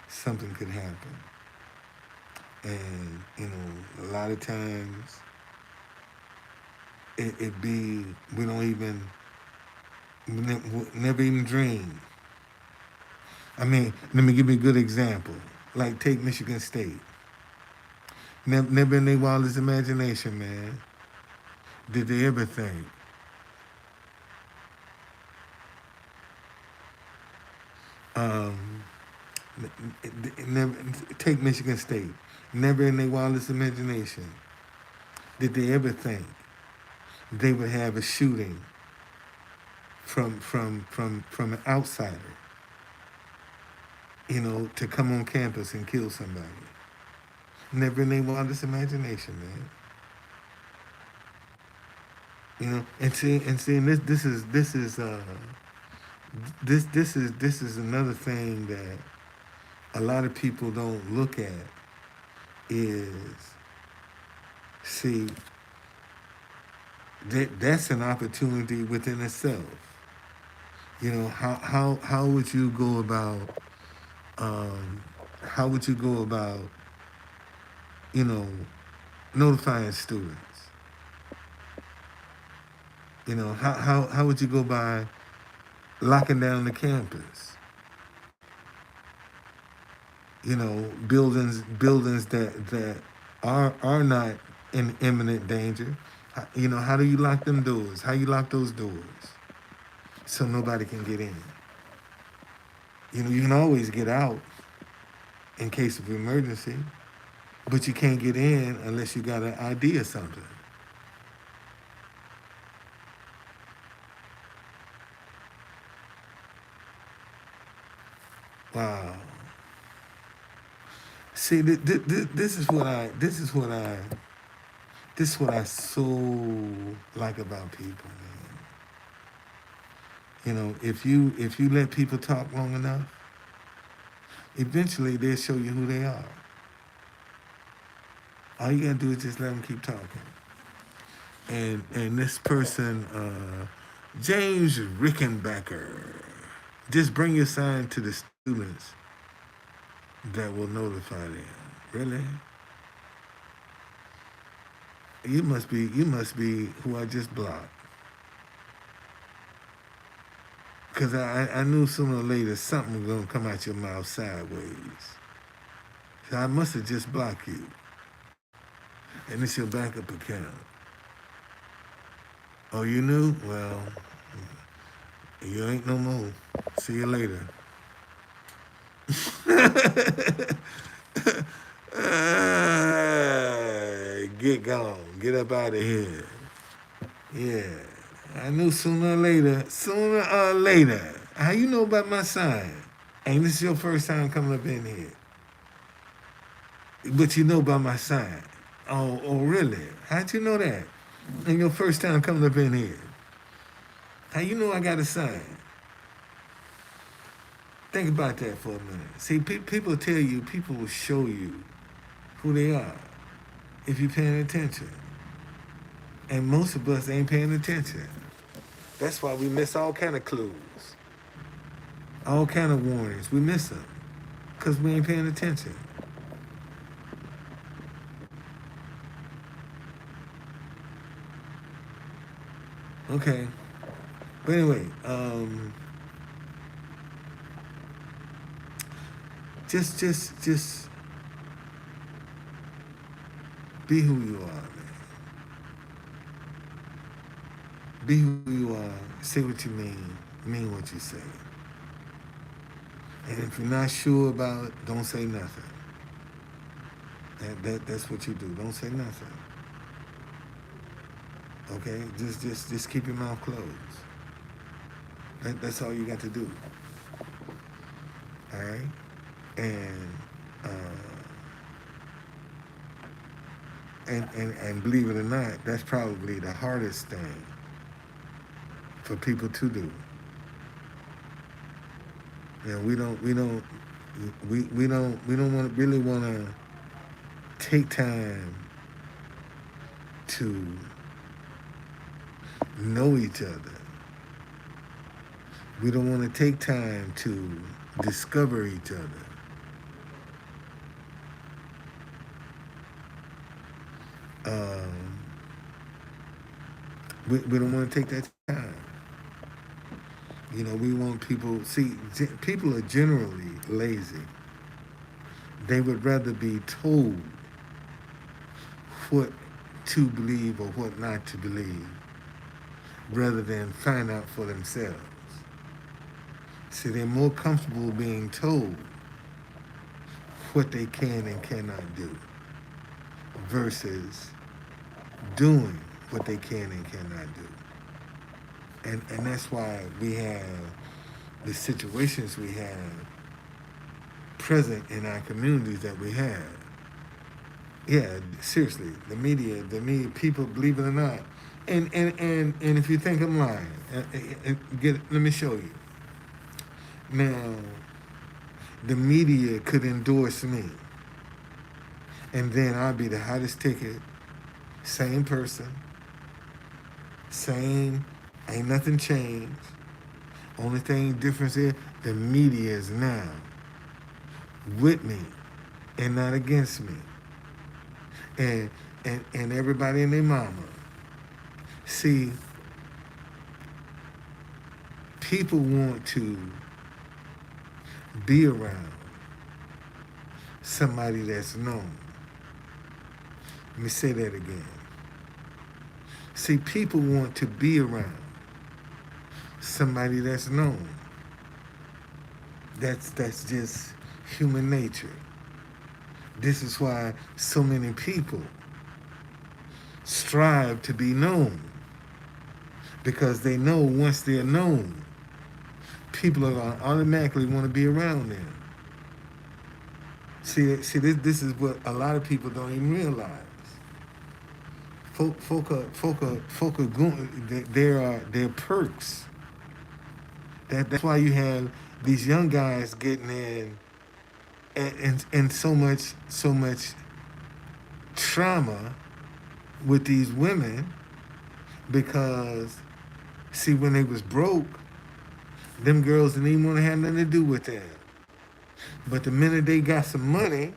Something could happen, and a lot of times it be we don't even never even dream. I mean, let me give you a good example. Like take Michigan State. Never in their wildest imagination, man, did they ever think um, never take Michigan State. Never in their wildest imagination did they ever think they would have a shooting from an outsider, to come on campus and kill somebody. Never in their wildest imagination, man. And this is another thing that a lot of people don't look at is see that's an opportunity within itself. How would you go about um, how would you go about you know notifying students? How would you go by locking down the campus? Buildings that are not in imminent danger. How do you lock them doors? How you lock those doors so nobody can get in? You can always get out in case of emergency, but you can't get in unless you got an ID or something. Wow. See, this is what I so like about people, man. If you let people talk long enough, eventually they'll show you who they are. All you gotta do is just let them keep talking. And this person, James Rickenbacker, just bring your sign to the students that will notify them. Really? You must be who I just blocked. Cause I knew sooner or later something was gonna come out your mouth sideways. So I must have just blocked you. And it's your backup account. Oh, you knew? Well, you ain't no more. See you later. Get gone. Get up out of here. Yeah. I knew sooner or later. How you know about my sign? Ain't this your first time coming up in here? But you know about my sign. Oh, really? How'd you know that? And your first time coming up in here. How you know I got a sign? Think about that for a minute. See, people tell you, people will show you who they are if you're paying attention. And most of us ain't paying attention. That's why we miss all kind of clues, all kind of warnings. We miss them because we ain't paying attention. Okay. But anyway, just be who you are, man. Be who you are. Say what you mean what you say. And if you're not sure about it, don't say nothing. That's what you do. Don't say nothing. Okay? Just keep your mouth closed. That's all you got to do. All right? And and believe it or not, that's probably the hardest thing for people to do. You know, we don't want really want to take time to know each other. We don't want to take time to discover each other. Um, we don't want to take that time. You know, we want people. See, people are generally lazy. They would rather be told what to believe or what not to believe rather than find out for themselves. See, they're more comfortable being told what they can and cannot do versus doing what they can and cannot do. And that's why we have the situations we have present in our communities that we have. Yeah, seriously, the media, people, believe it or not. And if you think I'm lying, let me show you. Now, the media could endorse me, and then I'd be the hottest ticket, same person, same, ain't nothing changed. Only thing difference is the media is now with me and not against me. And everybody and their mama. See, people want to be around somebody that's known. Let me say that again. See, people want to be around somebody that's known. That's just human nature. This is why so many people strive to be known, because they know once they're known, people are going to automatically want to be around them. See, this is what a lot of people don't even realize. Folk are going, there are perks. That's why you have these young guys getting in and so much trauma with these women, because see, when they was broke, them girls didn't even want to have nothing to do with them. But the minute they got some money,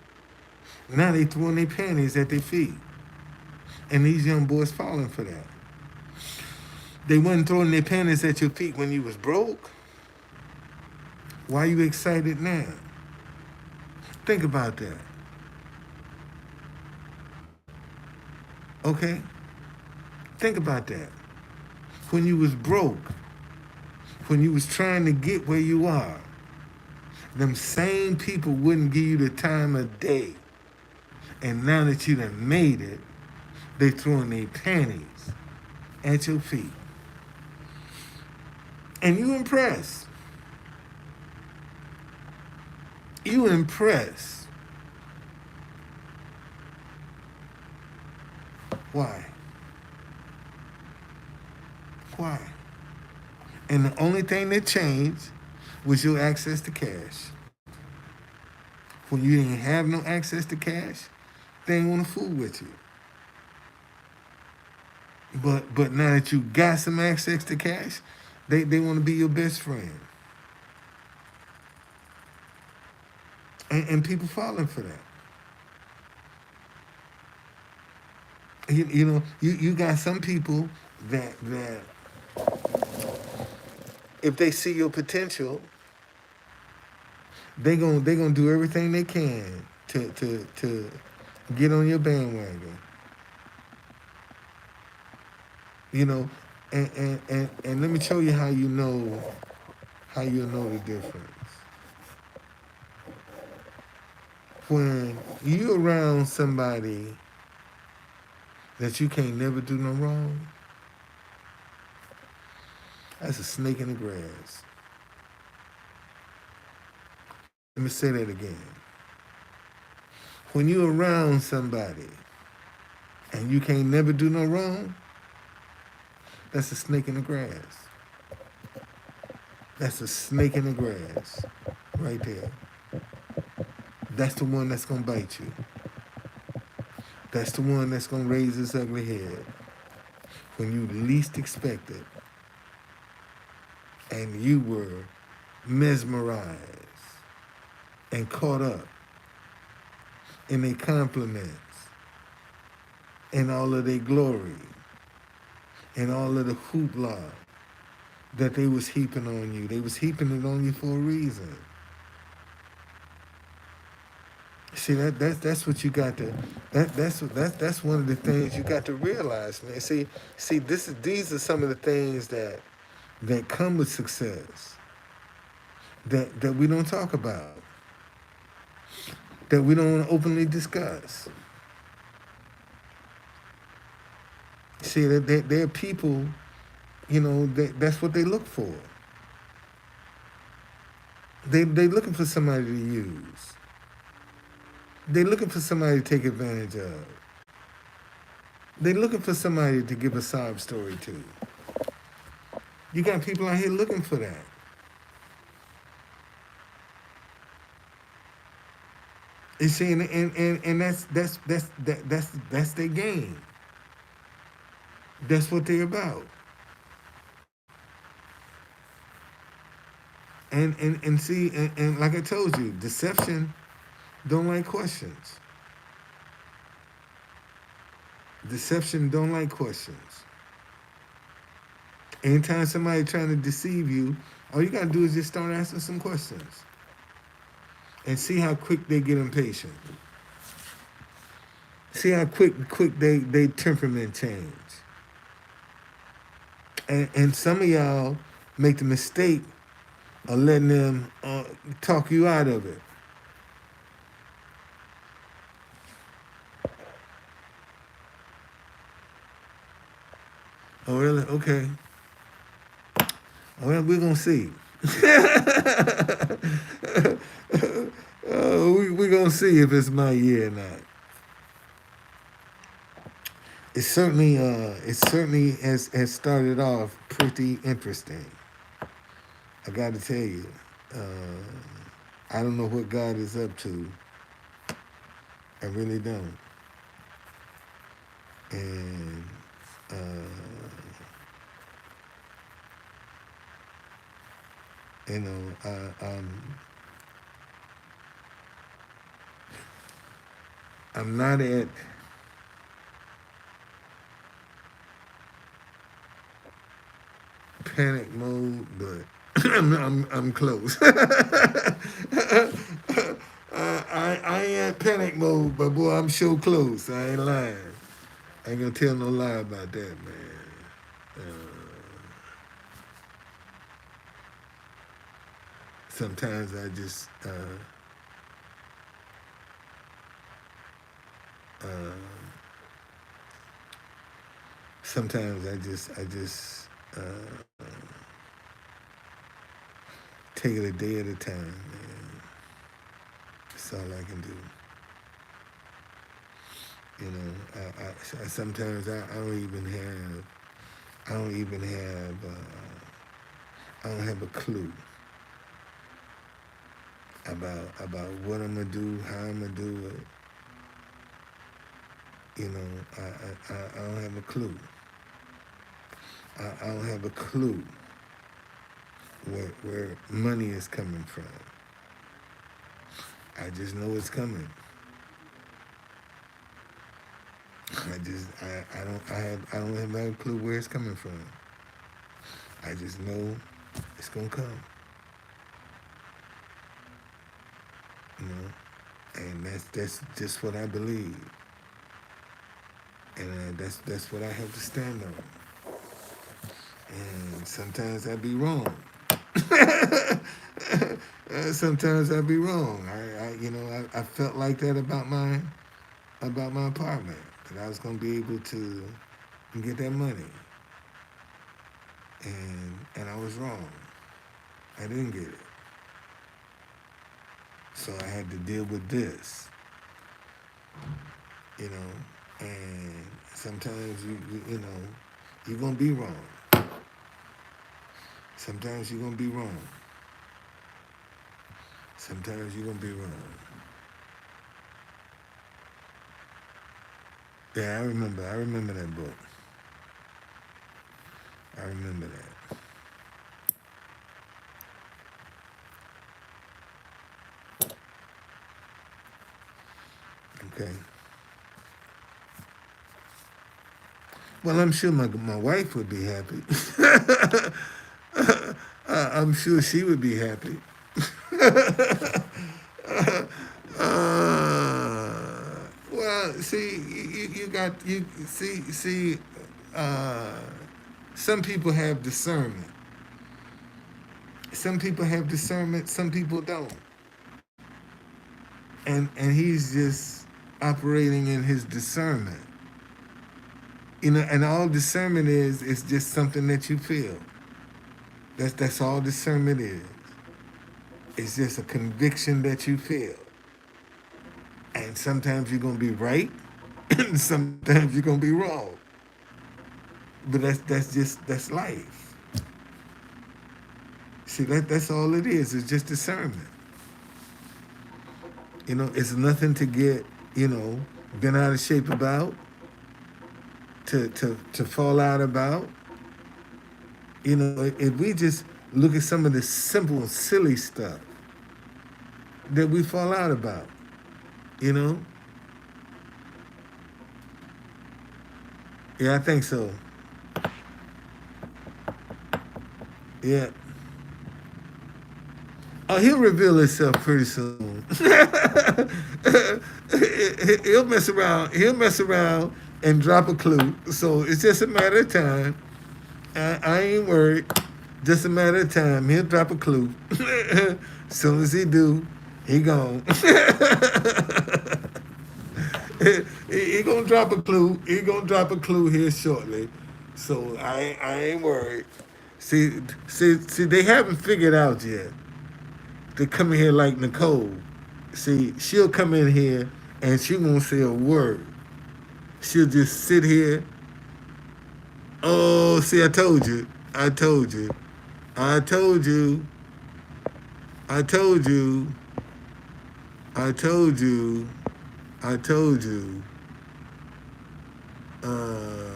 now they throwing their panties at their feet. And these young boys falling for that. They wasn't throwing their panties at your feet when you was broke. Why are you excited now? Think about that. Okay? Think about that. When you was broke, when you was trying to get where you are, them same people wouldn't give you the time of day. And now that you done made it, they throwing their panties at your feet. And you impressed. You impressed. Why? Why? And the only thing that changed was your access to cash. When you didn't have no access to cash, they didn't want to fool with you. But now that you got some access to cash, they want to be your best friend, and people falling for that. You got some people that if they see your potential, they gonna do everything they can to get on your bandwagon. You know, and let me show you how you know the difference. When you around somebody that you can't never do no wrong, that's a snake in the grass. Let me say that again. When you around somebody and you can't never do no wrong, that's a snake in the grass. That's a snake in the grass right there. That's the one that's gonna bite you. That's the one that's gonna raise its ugly head when you least expect it. And you were mesmerized and caught up in their compliments and all of their glory and all of the hoopla that they was heaping on you. They was heaping it on you for a reason. See that's what you got to that's one of the things you got to realize, man. See these are some of the things that come with success that we don't talk about, that we don't openly discuss. See that there are people, that's what they look for. They looking for somebody to use. They looking for somebody to take advantage of. They looking for somebody to give a sob story to. You got people out here looking for that. You see, and that's their game. That's what they're about. And see, and like I told you, deception don't like questions. Deception don't like questions. Anytime somebody trying to deceive you, all you gotta do is just start asking some questions and see how quick they get impatient. See how quick they temperament change. And some of y'all make the mistake of letting them talk you out of it. Oh really? Okay. Well, we're gonna see. We're gonna see if it's my year or not. It certainly has started off pretty interesting. I got to tell you, I don't know what God is up to. I really don't. And uh, you know, I'm not at panic mode, but I'm close. I ain't at panic mode, but boy, I'm sure close. I ain't lying. I ain't gonna tell no lie about that, man. Uh, sometimes I just uh, sometimes I just take it a day at a time, man. That's all I can do. Sometimes I don't even have I don't even have I don't have a clue about what I'm gonna do, how I'm gonna do it. I don't have a clue. I don't have a clue where money is coming from. I just know it's coming. I don't have no clue where it's coming from. I just know it's gonna come, you know, and that's just what I believe, and that's what I have to stand on. And sometimes I be wrong. Sometimes I be wrong. I felt like that about my apartment, that I was gonna be able to get that money, and I was wrong. I didn't get it, so I had to deal with this, you know. And sometimes you know you're gonna be wrong. Sometimes you're gonna be wrong. Sometimes you're gonna be wrong. Yeah, I remember. I remember that book. I remember that. Okay. Well, I'm sure my wife would be happy. I'm sure she would be happy. Well, see, you got you see. Uh, some people have discernment. Some people have discernment. Some people don't. And he's just operating in his discernment. You know, and all discernment is just something that you feel. That's all discernment is. It's just a conviction that you feel. And sometimes you're gonna be right, and sometimes you're gonna be wrong. But that's life. See, that's all it is. It's just discernment. You know, it's nothing to get, you know, bent out of shape about, to fall out about. You know, if we just look at some of the simple, silly stuff that we fall out about, you know? Yeah, I think so. Yeah. Oh, he'll reveal himself pretty soon. He'll mess around. He'll mess around and drop a clue. So it's just a matter of time. I ain't worried. Just a matter of time. He'll drop a clue. Soon as he do, he gone. He gonna drop a clue. He gonna drop a clue here shortly. So I ain't worried. See, they haven't figured out yet. They come in here like Nicole. See, she'll come in here and she won't say a word. She'll just sit here. Oh, see, I told you. I told you. I told you. I told you. I told you. I told you. Uh,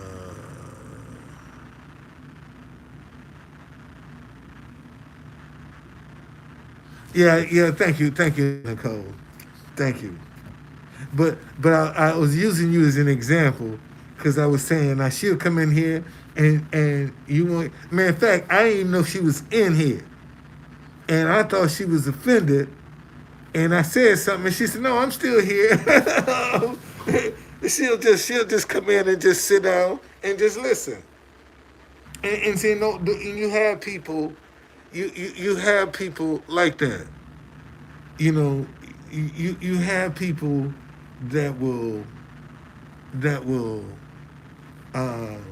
yeah. Thank you, Nicole. Thank you. But I was using you as an example because I was saying now she'll come in here and you want. Matter of fact, I didn't even know she was in here, and I thought she was offended, and I said something, and she said, "No, I'm still here." She'll just come in and just sit down and just listen, and say no. And you have people, you have people like that. You know, you have people that will that will um,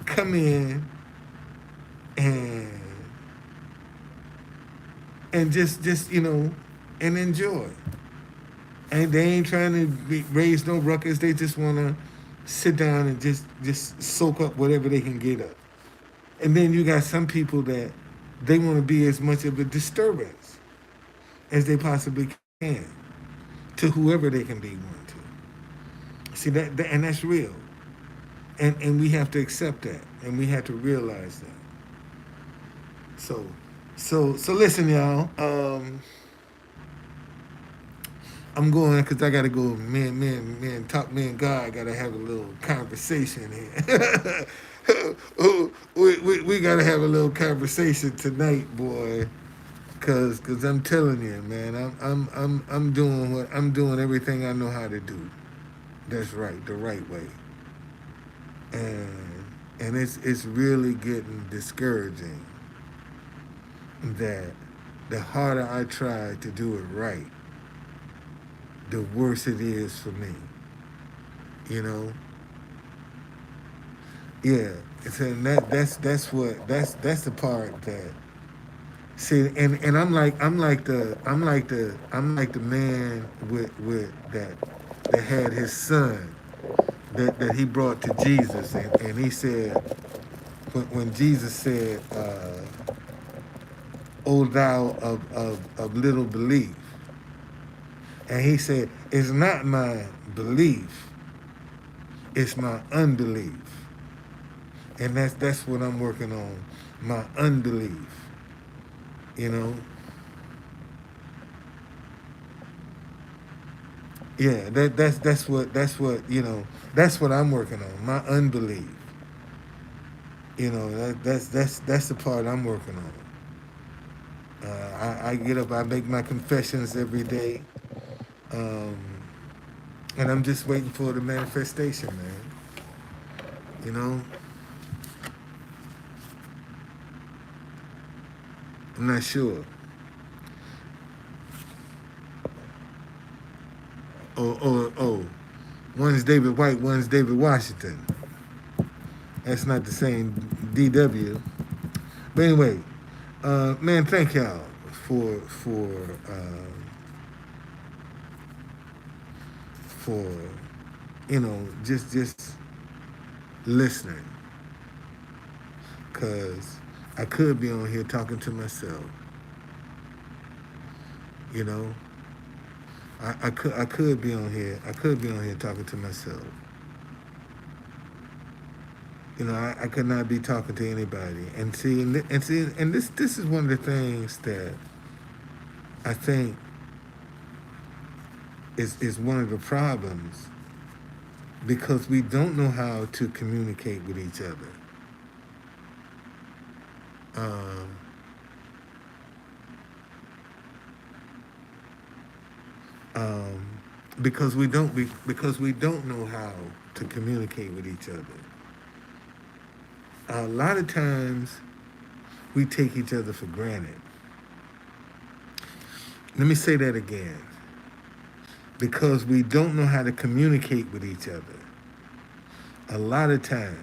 come in and just and enjoy. And they ain't trying to raise no ruckus. They just want to sit down and just soak up whatever they can get up. And then you got some people that they want to be as much of a disturbance as they possibly can to whoever they can be one to. See and that's real. And we have to accept that, and we have to realize that. So, so listen, y'all. I'm going because I gotta go. Me and God gotta have a little conversation here. We gotta have a little conversation tonight, boy. Cause I'm telling you, man, I'm doing what I'm doing everything I know how to do. That's right, the right way. And it's really getting discouraging that the harder I try to do it right, the worse it is for me. You know, yeah. And that's the part that see, and I'm like the man with that had his son that he brought to Jesus, and he said when Jesus said, "O thou of little belief," and he said, "It's not my belief, it's my unbelief," and that's what I'm working on, my unbelief. You know, yeah, that's what that's what I'm working on, my unbelief. You know, that's the part I'm working on. I get up, I make my confessions every day, um, and I'm just waiting for the manifestation, man. You know, I'm not sure. Oh, one's David White, one's David Washington. That's not the same DW. But anyway, man, thank y'all uh, for just listening, cause I could be on here talking to myself. You know, I could be on here. I could be on here talking to myself. I could not be talking to anybody. And this is one of the things that I think is one of the problems because we don't know how to communicate with each other. Um, um, because we don't know how to communicate with each other. A lot of times we take each other for granted. Let me say that again. Because we don't know how to communicate with each other. A lot of times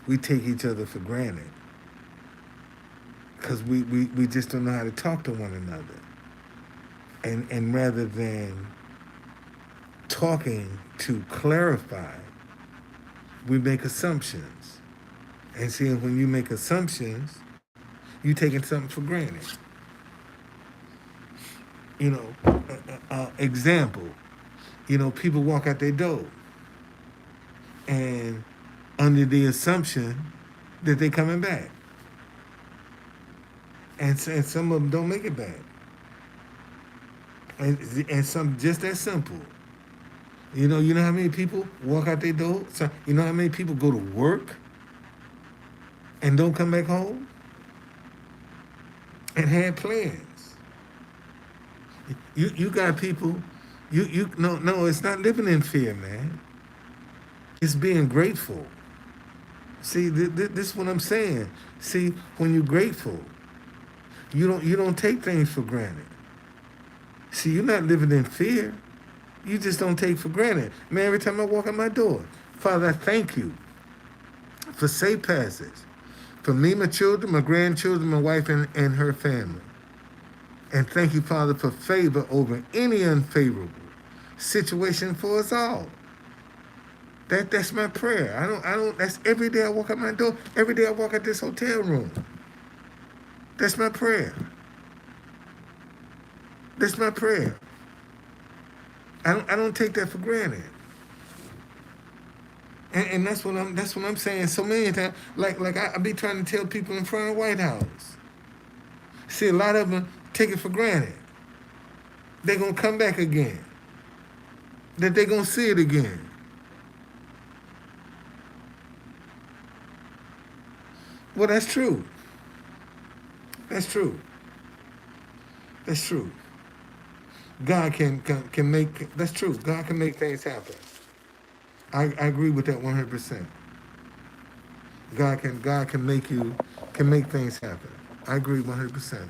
we take each other for granted because we just don't know how to talk to one another. And rather than talking to clarify, we make assumptions. And see, when you make assumptions, you're taking something for granted. Example, people walk out their door and under the assumption that they're coming back. And some of them don't make it back. And some just that simple. You know how many people walk out their door? So, you know how many people go to work and don't come back home and had plans. You got people. You no. It's not living in fear, man. It's being grateful. See, this is what I'm saying. See, when you're grateful, you don't take things for granted. See, you're not living in fear. You just don't take for granted. Man, every time I walk out my door, Father, I thank you for safe passage. For me, my children, my grandchildren, my wife, and her family. And thank you, Father, for favor over any unfavorable situation for us all. That's my prayer. I don't that's every day I walk out my door, every day I walk out this hotel room. That's my prayer. That's my prayer. I don't take that for granted. And that's what I'm saying so many times. Like I be trying to tell people in front of the White House. See, a lot of them take it for granted. They're gonna come back again. That they're gonna see it again. Well, that's true. That's true. That's true. God can make that's true. God can make things happen. I agree with that 100%. God can make things happen. I agree 100%.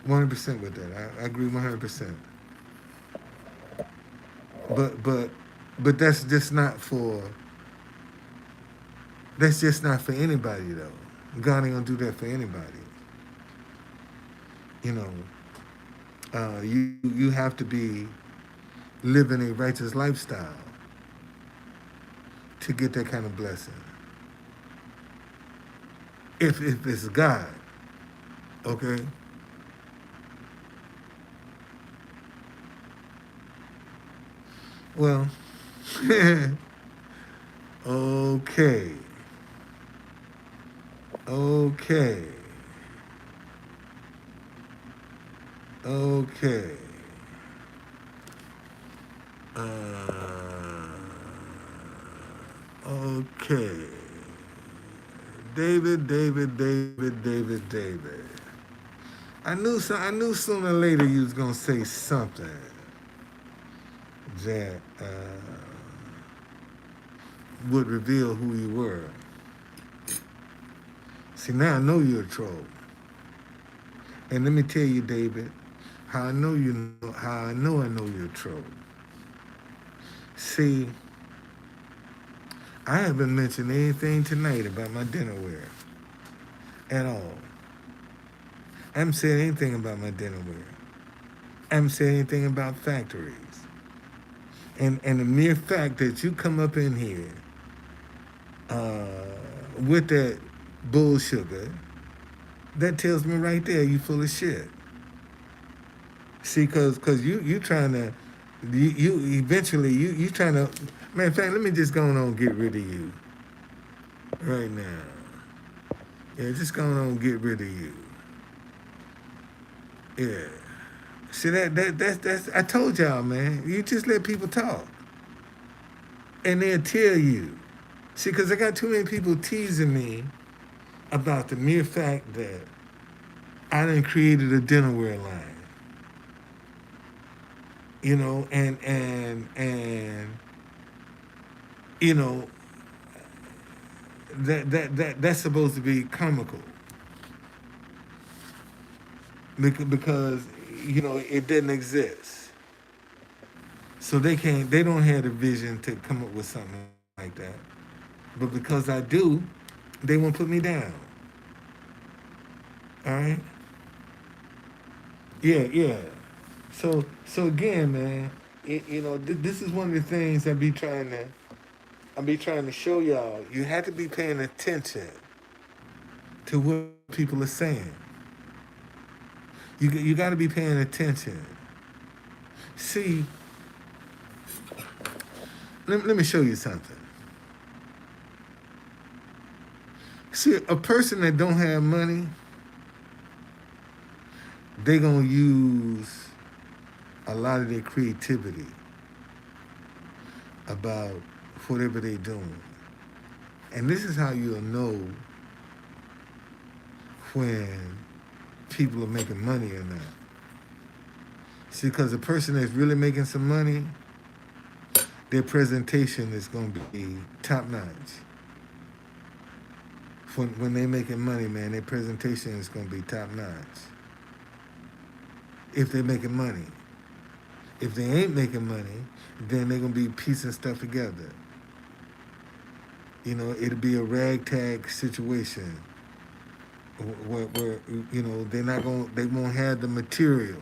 100% with that. I agree 100%. But but but that's just not for anybody though. God ain't gonna do that for anybody. You know, you have to be living a righteous lifestyle to get that kind of blessing. If it's God, okay. Well, okay, okay, okay. Uh, okay. David. I knew sooner or later you was gonna say something that would reveal who you were. See, now I know you're a troll. And let me tell you, David, how I know you're a troll. See, I haven't mentioned anything tonight about my dinnerware at all. I haven't said anything about my dinnerware. I haven't said anything about factories. And the mere fact that you come up in here uh, with that bull sugar, that tells me right there you full of shit. See, cause you trying to you eventually you trying to, matter of fact, let me just go on and get rid of you right now. Yeah, just go on and get rid of you. Yeah. See that's I told y'all, man. You just let people talk, and they'll tell you. See, cause I got too many people teasing me about the mere fact that I done created a dinnerware line. You know, and you know that's supposed to be comical because you know it didn't exist, so they don't have the vision to come up with something like that. But because I do, they won't put me down. All right. Yeah. So again, man, this is one of the things I be trying to show y'all. You have to be paying attention to what people are saying. You got to be paying attention. See, let me show you something. See, a person that don't have money, they gonna use a lot of their creativity about whatever they doing. And this is how you'll know when people are making money or not. See, because the person that's really making some money, their presentation is going to be top notch. When they making money, man, their presentation is going to be top notch. If they're making money. If they ain't making money, then they're going to be piecing stuff together. You know, it'll be a ragtag situation where they won't have the material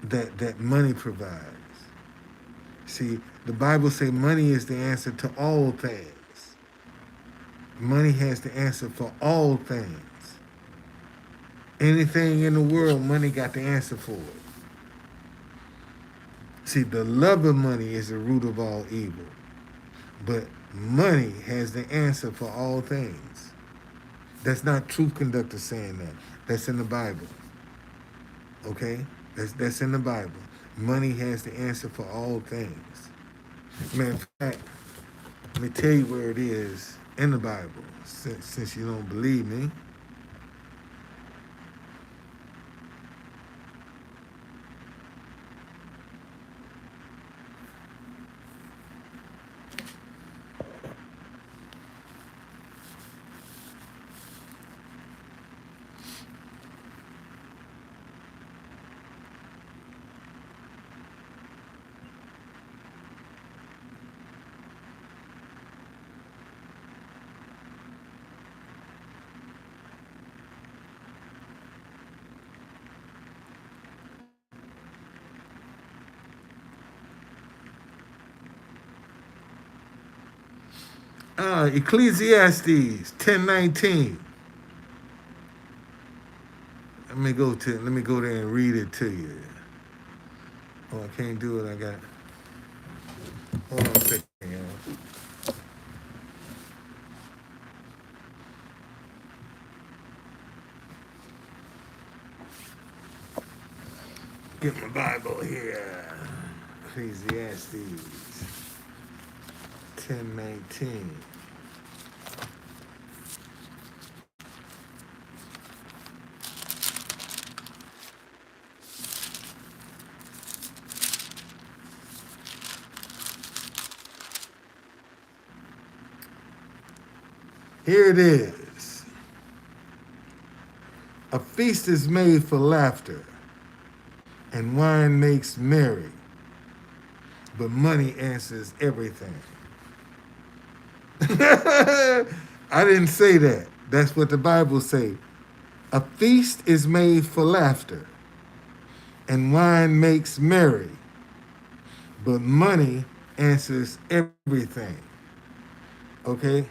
that money provides. See, the Bible say money is the answer to all things. Money has the answer for all things. Anything in the world, money got the answer for it. See, the love of money is the root of all evil. But money has the answer for all things. That's not Truth Conductor saying that. That's in the Bible. Okay? That's in the Bible. Money has the answer for all things. Man, in fact, let me tell you where it is in the Bible, since you don't believe me. Ecclesiastes 10:19. Let me go there and read it to you. Oh, I can't do it. I got. Hold on a second, y'all. Get my Bible here. Ecclesiastes 10:19. Here it is. A feast is made for laughter, and wine makes merry, but money answers everything. I didn't say that. That's what the Bible say. A feast is made for laughter, and wine makes merry, but money answers everything. Okay?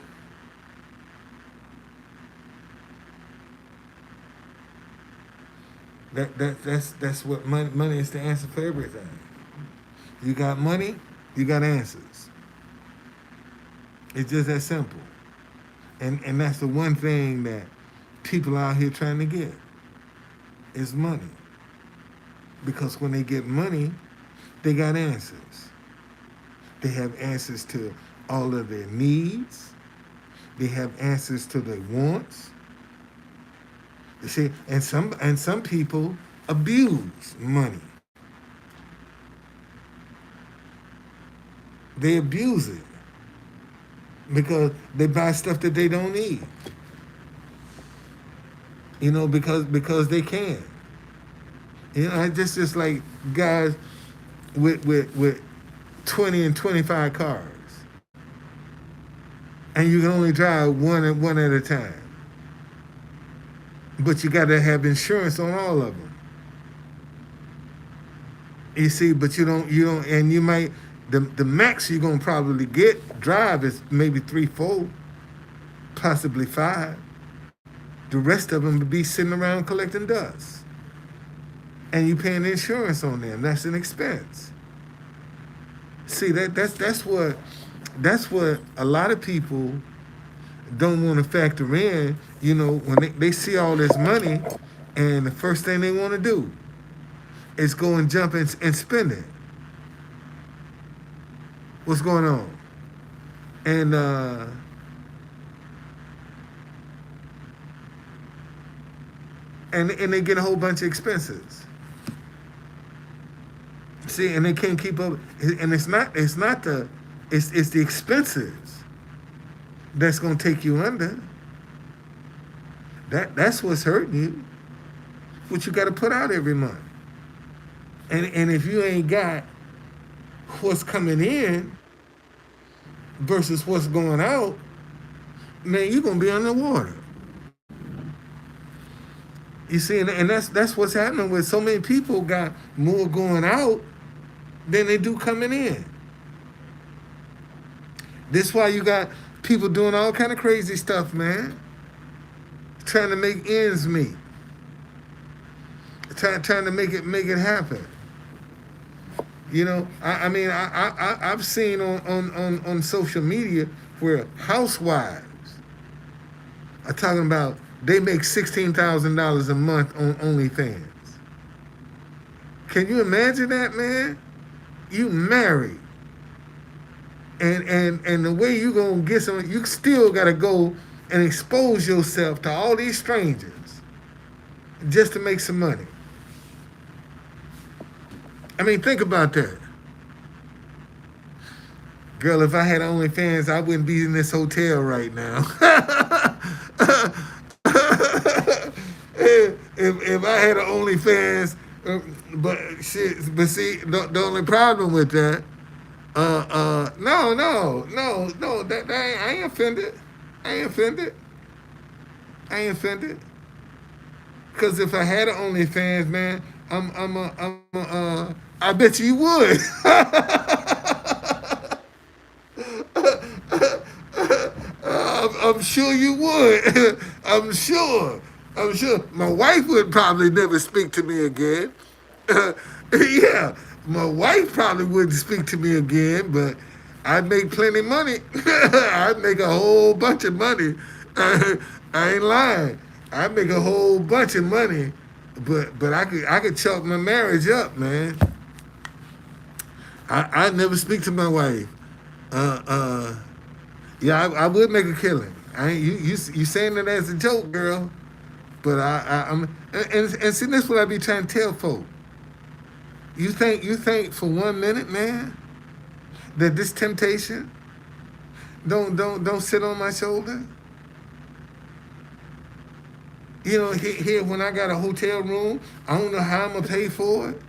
That's what money is the answer for everything. You got money, you got answers. It's just that simple. And that's the one thing that people out here trying to get is money. Because when they get money, they got answers. They have answers to all of their needs. They have answers to their wants. You see, and some people abuse money. They abuse it because they buy stuff that they don't need. You know, because they can. You know, it's just like guys with 20 and 25 cars, and you can only drive one at a time. But you got to have insurance on all of them. You see, but you don't, and you might, the max you're going to probably drive is maybe 3, 4, possibly 5. The rest of them would be sitting around collecting dust. And you paying insurance on them. That's an expense. See, that's what a lot of people don't want to factor in, you know, when they see all this money, and the first thing they want to do is go and jump and spend it. What's going on? And they get a whole bunch of expenses. See, and they can't keep up. And it's the expenses that's gonna take you under. That's what's hurting you. What you got to put out every month. And if you ain't got what's coming in versus what's going out, man, you're gonna be underwater. You see, and that's what's happening with so many people got more going out than they do coming in. This why you got people doing all kind of crazy stuff, man. Trying to make ends meet. Trying to make it happen. I mean, I've seen on social media where housewives are talking about they make $16,000 a month on OnlyFans. Can you imagine that, man? You married, and the way you gonna get some, you still gotta go and expose yourself to all these strangers just to make some money. I mean, think about that. Girl, if I had OnlyFans, I wouldn't be in this hotel right now. If I had an OnlyFans, but shit, but see, the only problem with that, no, that ain't, I ain't offended. I ain't offended. I ain't offended. Cause if I had an OnlyFans, man, I bet you would. I'm sure you would. I'm sure. I'm sure. My wife would probably never speak to me again. Yeah, my wife probably wouldn't speak to me again, but I'd make plenty money. I'd make a whole bunch of money. I ain't lying. I'd make a whole bunch of money, but I could chalk my marriage up, man. I never speak to my wife. Uh, uh, yeah, I would make a killing. I ain't, you saying that as a joke, girl, but I'm and see that's what I be trying to tell folk. You think for 1 minute, man, that this temptation don't sit on my shoulder? Here when I got a hotel room, I don't know how I'm gonna pay for it.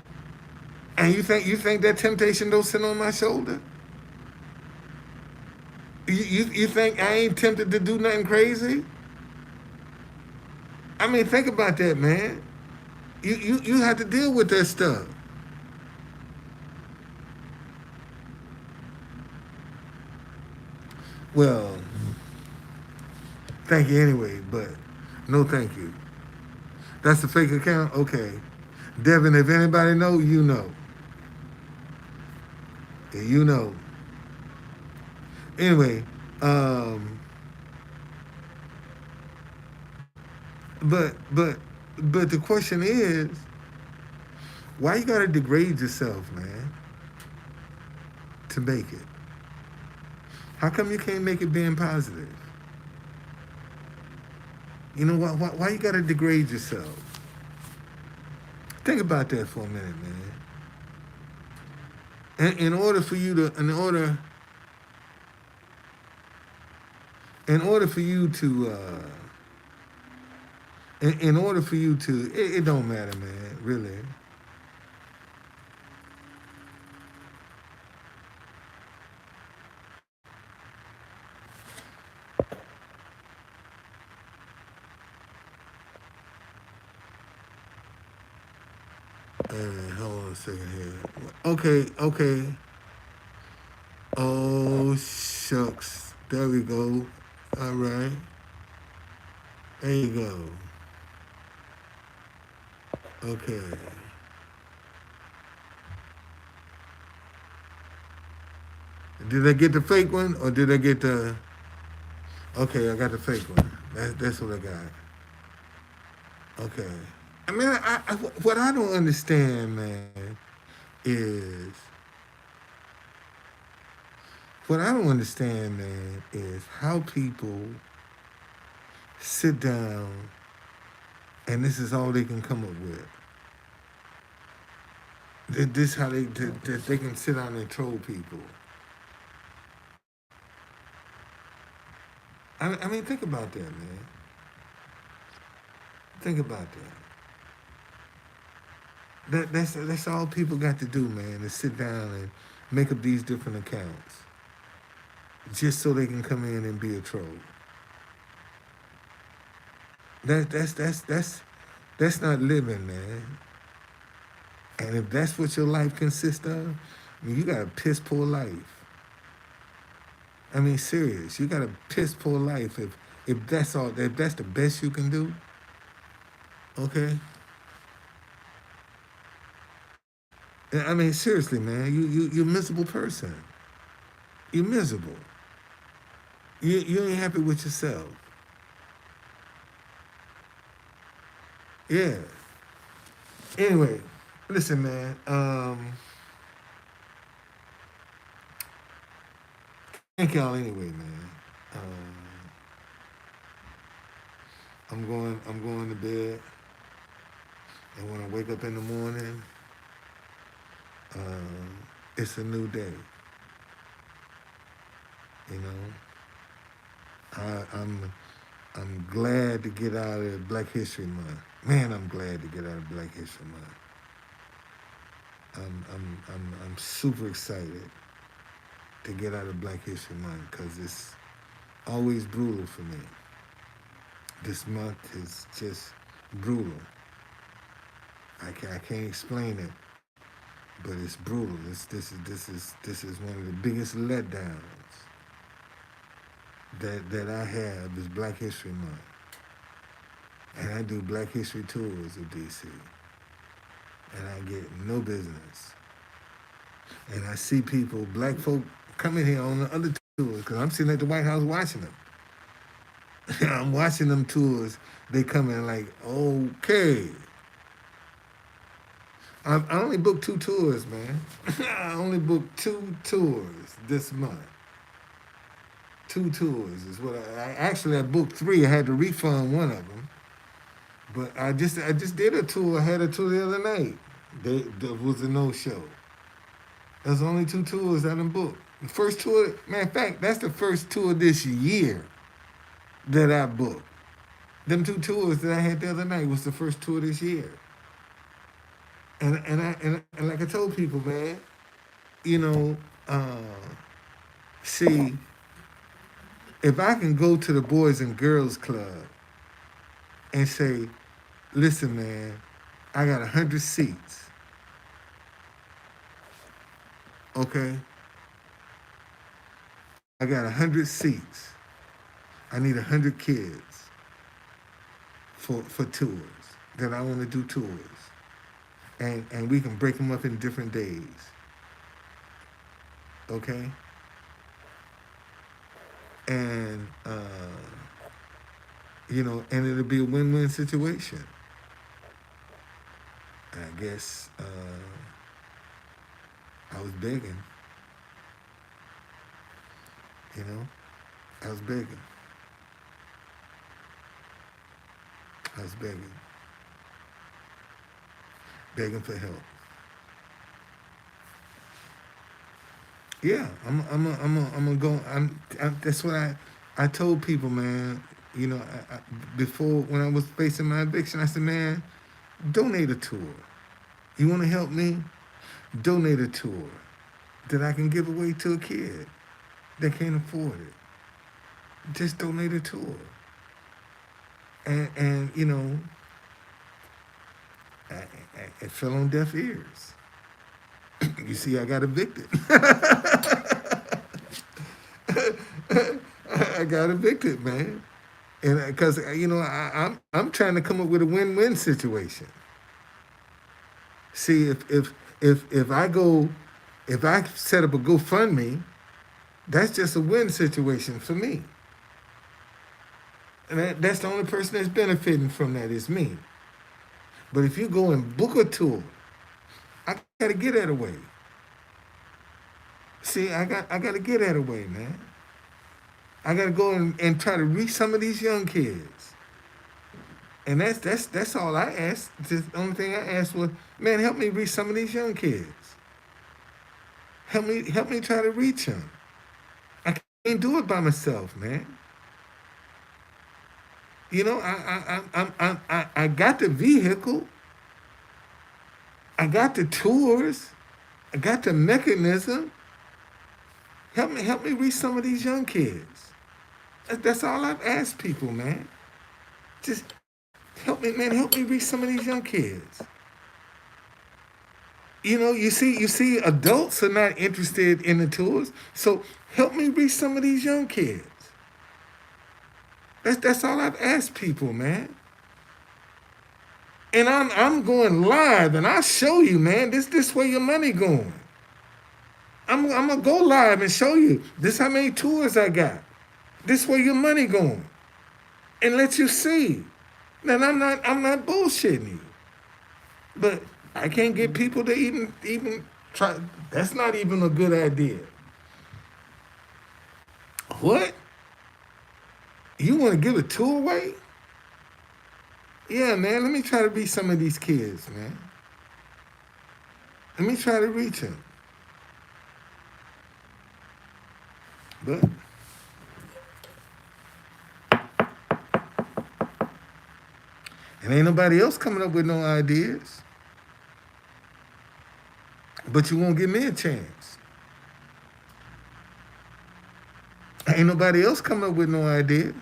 And you think that temptation don't sit on my shoulder? You think I ain't tempted to do nothing crazy? I mean, think about that, man. You have to deal with that stuff. Well, thank you anyway, but no thank you. That's a fake account? Okay. Devin, if anybody know, you know. Yeah, you know. Anyway, um, but but the question is, why you gotta degrade yourself, man, to make it? How come you can't make it being positive? Why you gotta degrade yourself? Think about that for a minute, man. In order for you to, in order for you to, in order for you to, it don't matter, man. Really. Hold on a second here. Okay, okay. Oh shucks. There we go. All right. There you go. Okay. Did I get the fake one or did I get the? Okay, I got the fake one. That's what I got. Okay. I mean, what I don't understand, man, is what I don't understand, man, is how people sit down and this is all they can come up with. This how that they can sit down and troll people. I mean, think about that, man. Think about that. That's all people got to do, man, is sit down and make up these different accounts just so they can come in and be a troll. That's not living, man. And if that's what your life consists of, I mean, you got a piss poor life. I mean, serious. You got a piss poor life if that's all. If that's the best you can do, okay. I mean, seriously, man, you're a miserable person. You're miserable. You ain't happy with yourself. Yeah. Anyway, listen, man. Thank y'all anyway, man. I'm going to bed, and when I wake up in the morning, um, it's a new day. You know, I'm glad to get out of Black History Month. Man, I'm glad to get out of Black History Month. I'm super excited to get out of Black History Month because it's always brutal for me. This month is just brutal. I can't explain it, but it's brutal. This is one of the biggest letdowns that I have is Black History Month, and I do Black History tours of DC, and I get no business, and I see people, black folk, coming here on the other tours because I'm sitting at the White House watching them. I'm watching them tours. They come in like, okay. I only booked 2 tours, man. I only booked 2 tours this month. 2 tours is what I booked 3. I had to refund one of them, but I just did a tour. I had a tour the other night. That was a no show. There's only 2 tours I done booked. The first tour, matter of fact, that's the first tour this year that I booked. Them 2 tours that I had the other night was the first tour this year. And like I told people, man, you know, see, if I can go to the Boys and Girls Club and say, listen, man, I got 100 seats, okay? I got 100 seats. I need 100 kids for tours that I want to do tours, and we can break them up in different days, okay? And and it'll be a win-win situation. I guess I was begging, you know, I was begging, I was begging for help. Yeah, I'm gonna go. That's what I told people, man. Before when I was facing my eviction, I said, man, donate a tour. You want to help me? Donate a tour that I can give away to a kid that can't afford it. Just donate a tour. And it fell on deaf ears. You see, I got evicted. I got evicted, man. And because I'm trying to come up with a win-win situation. See, if I go, if I set up a GoFundMe, that's just a win situation for me. And that's the only person that's benefiting from that is me. But if you go and book a tour, I gotta get that away. See, I gotta get that away, man. I gotta go and try to reach some of these young kids. And that's all I asked. The only thing I asked was, man, help me reach some of these young kids. Help me try to reach them. I can't do it by myself, man. I got the vehicle. I got the tours. I got the mechanism. Help me reach some of these young kids. That's all I've asked people, man. Just help me, man. Help me reach some of these young kids. You see, adults are not interested in the tours, so help me reach some of these young kids. That's all I've asked people, man. And I'm going live, and I show you, man. This where your money going. I'm gonna go live and show you. This how many tours I got. This where your money going, and let you see. Now I'm not bullshitting you, but I can't get people to even try. That's not even a good idea. What? You want to give a tour away? Yeah, man. Let me try to reach some of these kids, man. Let me try to reach them. But and ain't nobody else coming up with no ideas. But you won't give me a chance. Ain't nobody else coming up with no idea.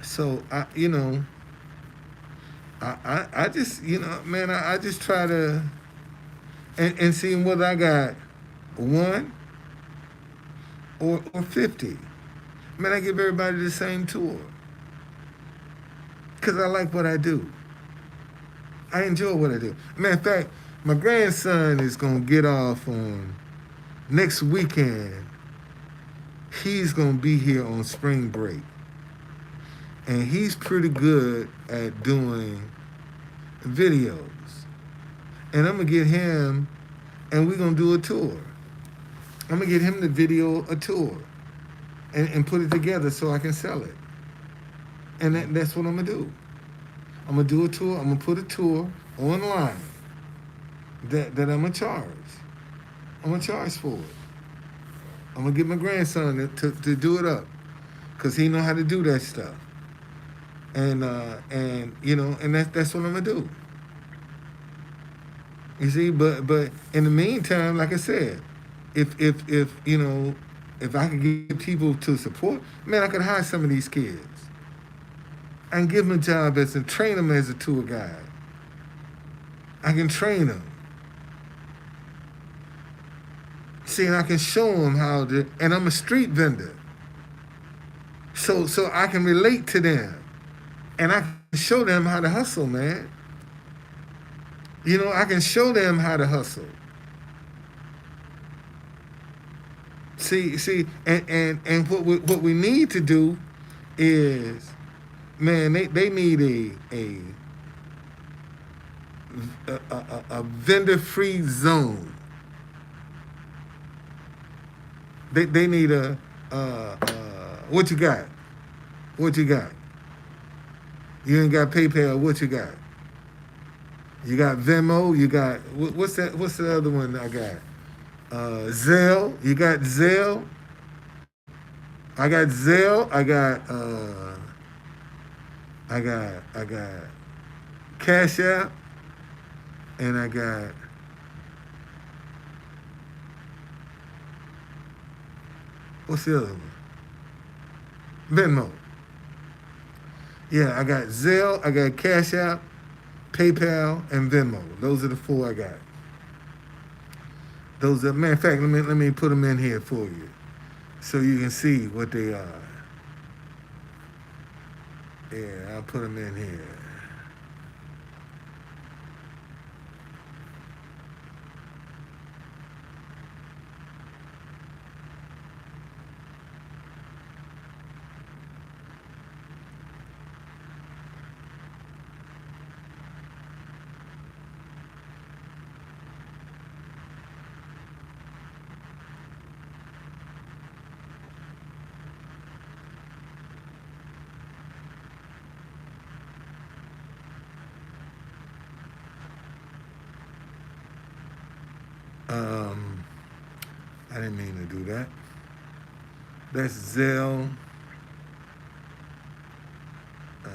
So I just man, I just try to and see whether I got one or 50. Man, I give everybody the same tour because I like what I do. I enjoy what I do. Matter of fact, my grandson is gonna get off on next weekend. He's gonna be here on spring break, and he's pretty good at doing videos. And I'm gonna get him, and we're gonna do a tour. I'm gonna get him to video a tour, and put it together so I can sell it. And that's what I'm gonna do. I'm gonna do a tour. I'm gonna put a tour online that I'm gonna charge. I'm gonna charge for it. I'm gonna get my grandson to do it up, cause he know how to do that stuff. And that's what I'm gonna do. You see, but in the meantime, like I said, if I could get people to support, man, I could hire some of these kids and give them a job and train them as a tour guide. I can train them. See, and I can show them how to. And I'm a street vendor, so I can relate to them, and I can show them how to hustle, man. I can show them how to hustle. See, and what we need to do is, man, they need a vendor free zone. They need what you got? What you got? You ain't got PayPal. What you got? You got Venmo. You got what's that? What's the other one I got? Zelle. You got Zelle. I got Zelle. I got Cash App, and I got what's the other one? Venmo. Yeah, I got Zelle. I got Cash App, PayPal, and Venmo. Those are the four I got. Those are, matter of fact, let me put them in here for you, so you can see what they are. Yeah, I'll put them in here. Um, I didn't mean to do that. That's Zelle. Uh,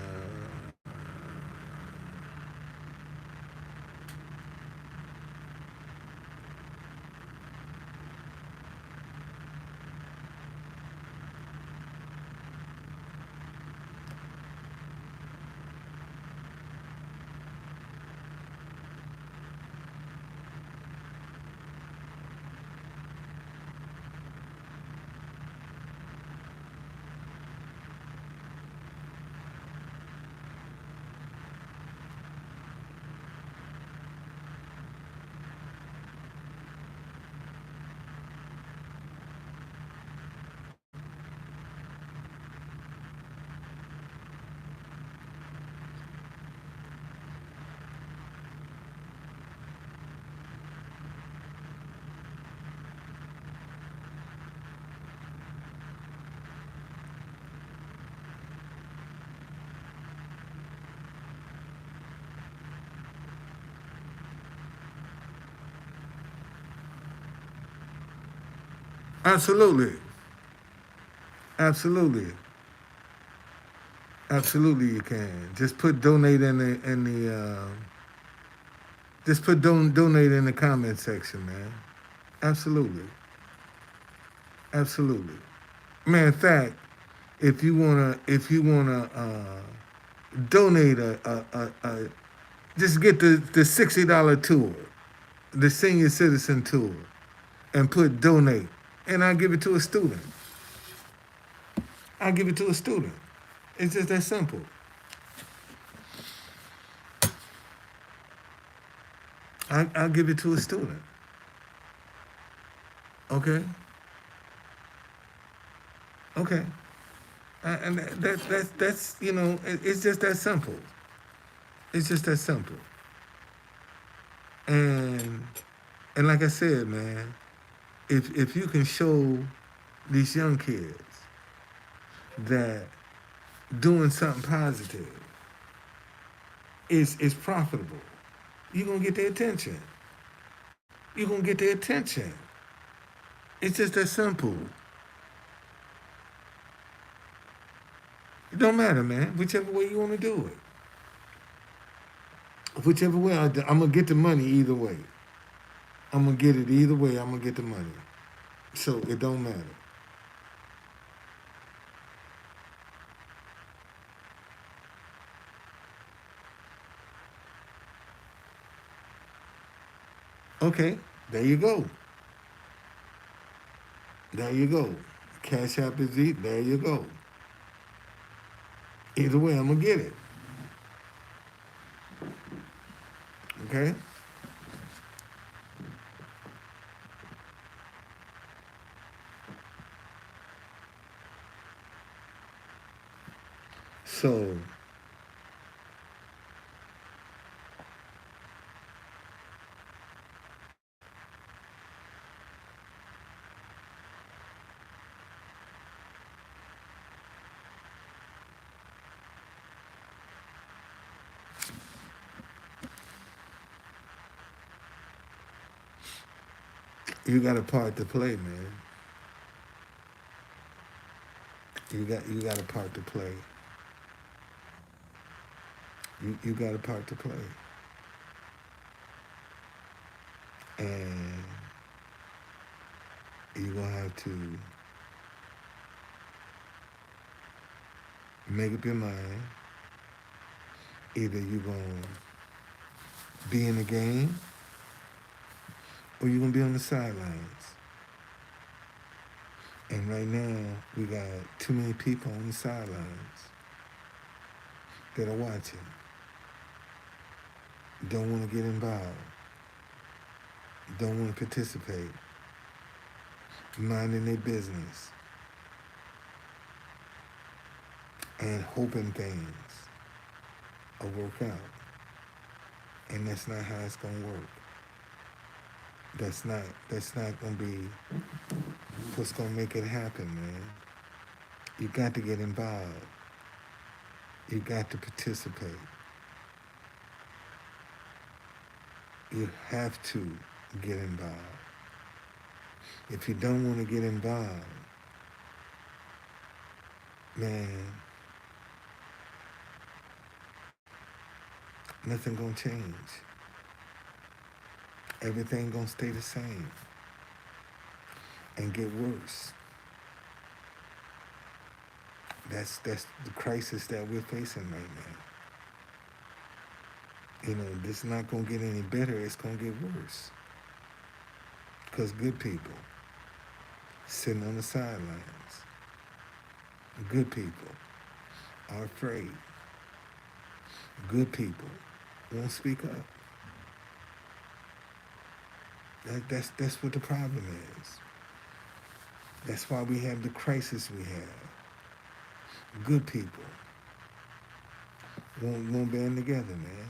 Absolutely. Absolutely. Absolutely, you can. Just put donate in the just put donate in the comment section, man. Absolutely. Absolutely. Man, in fact, if you wanna donate a just get the $60 tour, the senior citizen tour, and put donate, and I'll give it to a student. I'll give it to a student. It's just that simple. I'll give it to a student. Okay. Okay. And that's it's just that simple. It's just that simple. And and like I said, man, if you can show these young kids that doing something positive is profitable, you're gonna get their attention. You're gonna get their attention. It's just that simple. It don't matter, man. Whichever way you want to do it. Whichever way I'm gonna get the money either way. I'm gonna get it either way. I'm gonna get the money. So it don't matter. Okay, there you go. There you go. Cash App is eat. There you go. Either way, I'm gonna get it. Okay. So you got a part to play, man. You got a part to play. You got a part to play, and you're gonna have to make up your mind. Either you're gonna be in the game or you're gonna be on the sidelines. And right now, we got too many people on the sidelines that are watching, don't want to get involved, don't want to participate, minding their business, and hoping things will work out. And that's not how it's gonna work. That's not gonna be what's gonna make it happen, man. You got to get involved. You got to participate. You have to get involved. If you don't want to get involved, man, nothing gonna change. Everything gonna stay the same and get worse. That's the crisis that we're facing right now. This is not gonna get any better. It's gonna get worse because good people sitting on the sidelines. Good people are afraid. Good people won't speak up. That's what the problem is. That's why we have the crisis we have. Good people won't band together, man.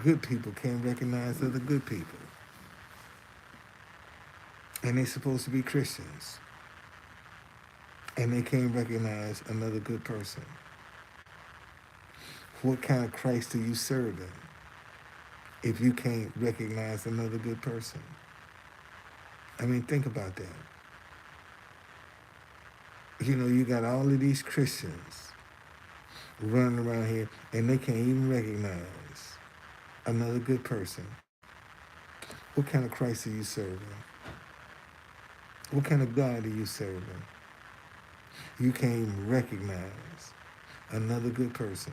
Good people can't recognize other good people. And they're supposed to be Christians. And they can't recognize another good person. What kind of Christ are you serving if you can't recognize another good person? I mean, think about that. You know, you got all of these Christians running around here, and they can't even recognize another good person. What kind of Christ are you serving? What kind of God are you serving? You can't even recognize another good person.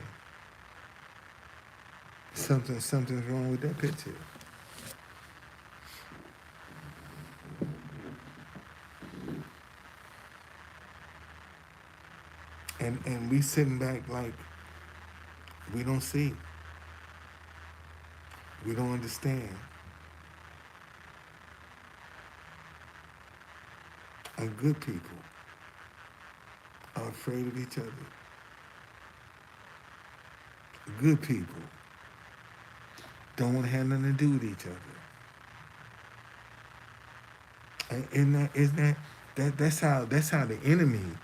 Something's wrong with that picture. And we sitting back like we don't see. We don't understand. And good people are afraid of each other. Good people don't want to have nothing to do with each other. That's how the enemy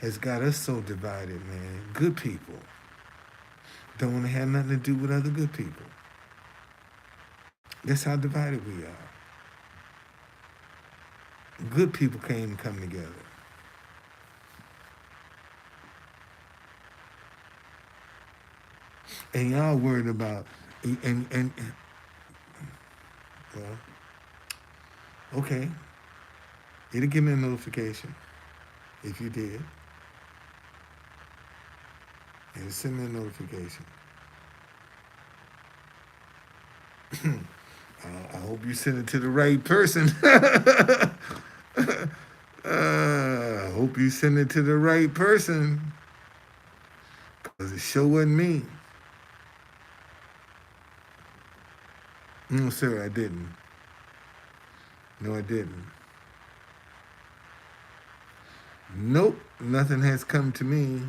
has got us so divided, man. Good people don't want to have nothing to do with other good people. That's how divided we are. Good people can't even come together. And y'all worried about and well, okay. It'll give me a notification if you did. It'll send me a notification. I hope you send it to the right person. I hope you send it to the right person. Because it sure wasn't me. No, sir, I didn't. No, I didn't. Nope, nothing has come to me.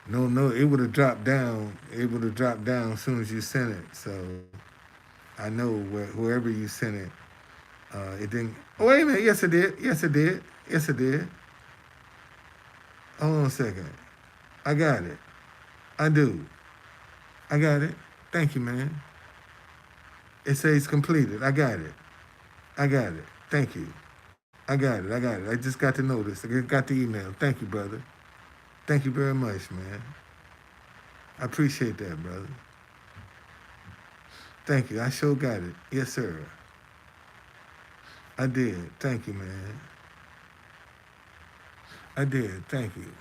No, it would have dropped down. It would have dropped down as soon as you sent it. So I know whoever you sent it, it didn't. Oh, wait a minute. Yes, it did. Yes, it did. Yes, it did. Hold on a second. I got it. I do. I got it. Thank you, man. It says completed. I got it. I got it. Thank you. I got it. I got it. I just got the notice. I got the email. Thank you, brother. Thank you very much, man. I appreciate that, brother. Thank you. I sure got it. Yes, sir. I did. Thank you, man. I did. Thank you.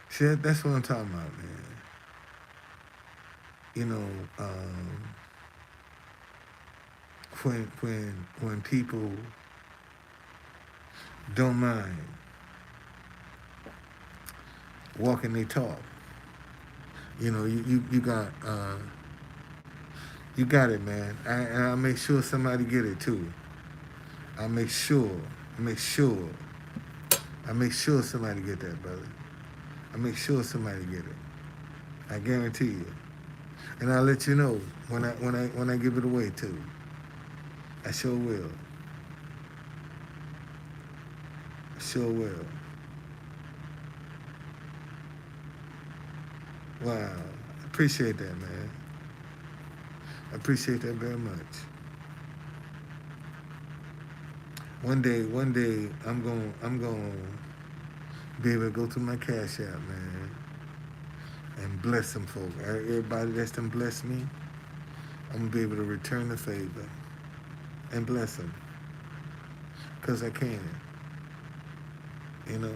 See, that's what I'm talking about, man. You know, when people don't mind walking their talk, you know, you got it, man. And I'll make sure somebody get it too. I'll make sure somebody get that, brother. I'll make sure somebody get it. I guarantee you. And I'll let you know when I give it away too. I sure will. I sure will. Wow. I appreciate that, man. I appreciate that very much. One day, I'm gonna be able to go to my Cash App, man, and bless some folk. Everybody that's done blessed me, I'm gonna be able to return the favor and bless them, cause I can. You know,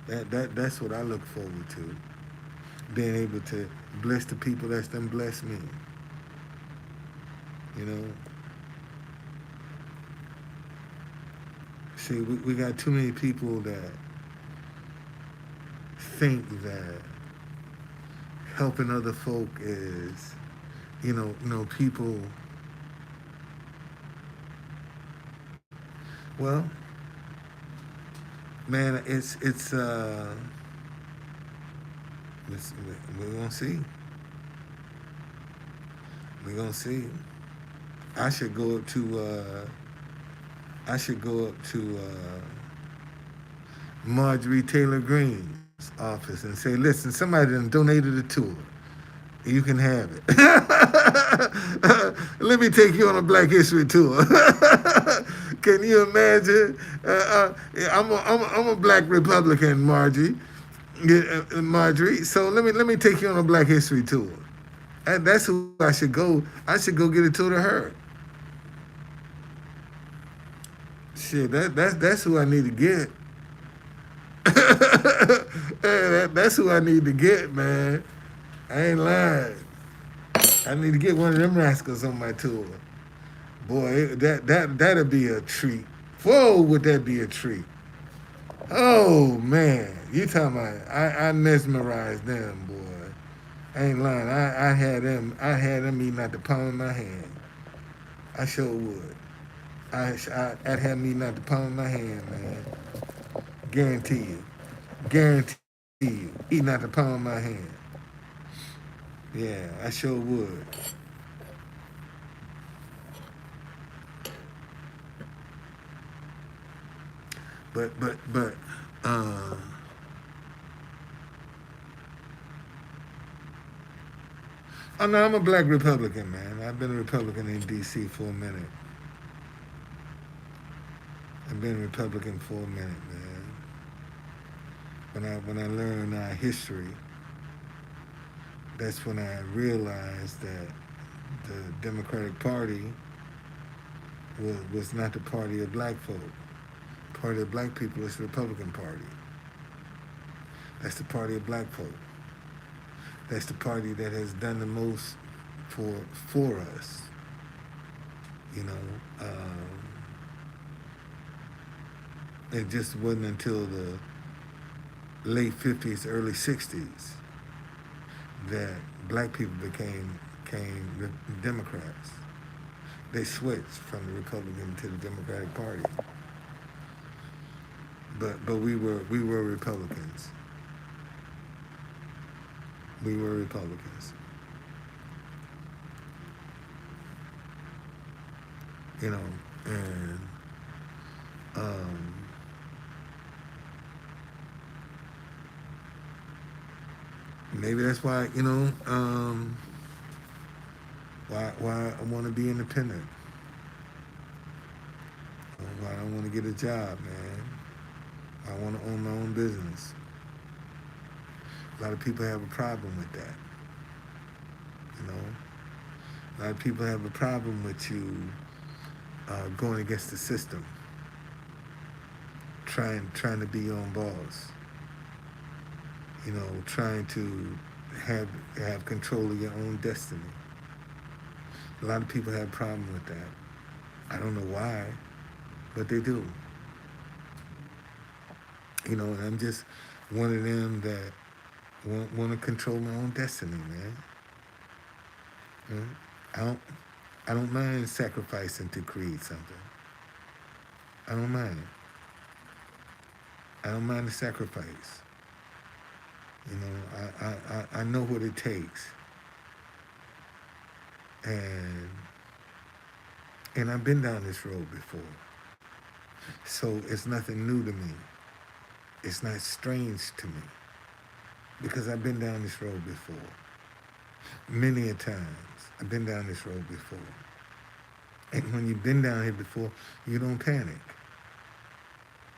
that's what I look forward to, being able to bless the people that's done blessed me. You know. See, we got too many people that think that helping other folk is, people. Well, man, we're gonna see. We're gonna see. I should go up to Marjorie Taylor Greene's office and say, listen, somebody done donated a tour. You can have it. Let me take you on a Black History tour. Can you imagine? I'm a Black Republican, Margie. Yeah, Marjorie. So let me take you on a Black History tour. And that's who I should go. I should go get a tour to her. Shit, that's who I need to get. That's who I need to get, man. I ain't lying. I need to get one of them rascals on my tour. Boy, that'd be a treat. Whoa, would that be a treat? Oh man, you talking about? I mesmerized them, boy. I ain't lying. I had them. I had them eating out the palm of my hand. I sure would. I'd have me eating out the palm of my hand, man. Guarantee you. Guarantee you. Eating out the palm of my hand. Yeah, I sure would. But uh oh no, I'm a Black Republican, man. I've been a Republican in DC for a minute. I've been a Republican for a minute, man. When I learned our history, that's when I realized that the Democratic Party was not the party of black folk. The party of black people is the Republican Party. That's the party of black folk. That's the party that has done the most for us. You know, it just wasn't until the late 50s, early 60s that black people became Democrats. They switched from the Republican to the Democratic Party. But we were Republicans. We were Republicans. You know, and um, maybe that's why why I want to be independent. Why I don't want to get a job, man. I want to own my own business. A lot of people have a problem with that. You know, a lot of people have a problem with you going against the system, trying to be your own boss. You know, trying to have control of your own destiny. A lot of people have a problem with that. I don't know why, but they do. You know, and I'm just one of them that want to control my own destiny, man. You know, I don't mind sacrificing to create something. I don't mind. I don't mind the sacrifice. You know, I know what it takes, and I've been down this road before, so it's nothing new to me. It's not strange to me because I've been down this road before. Many a times I've been down this road before. And when you've been down here before, you don't panic.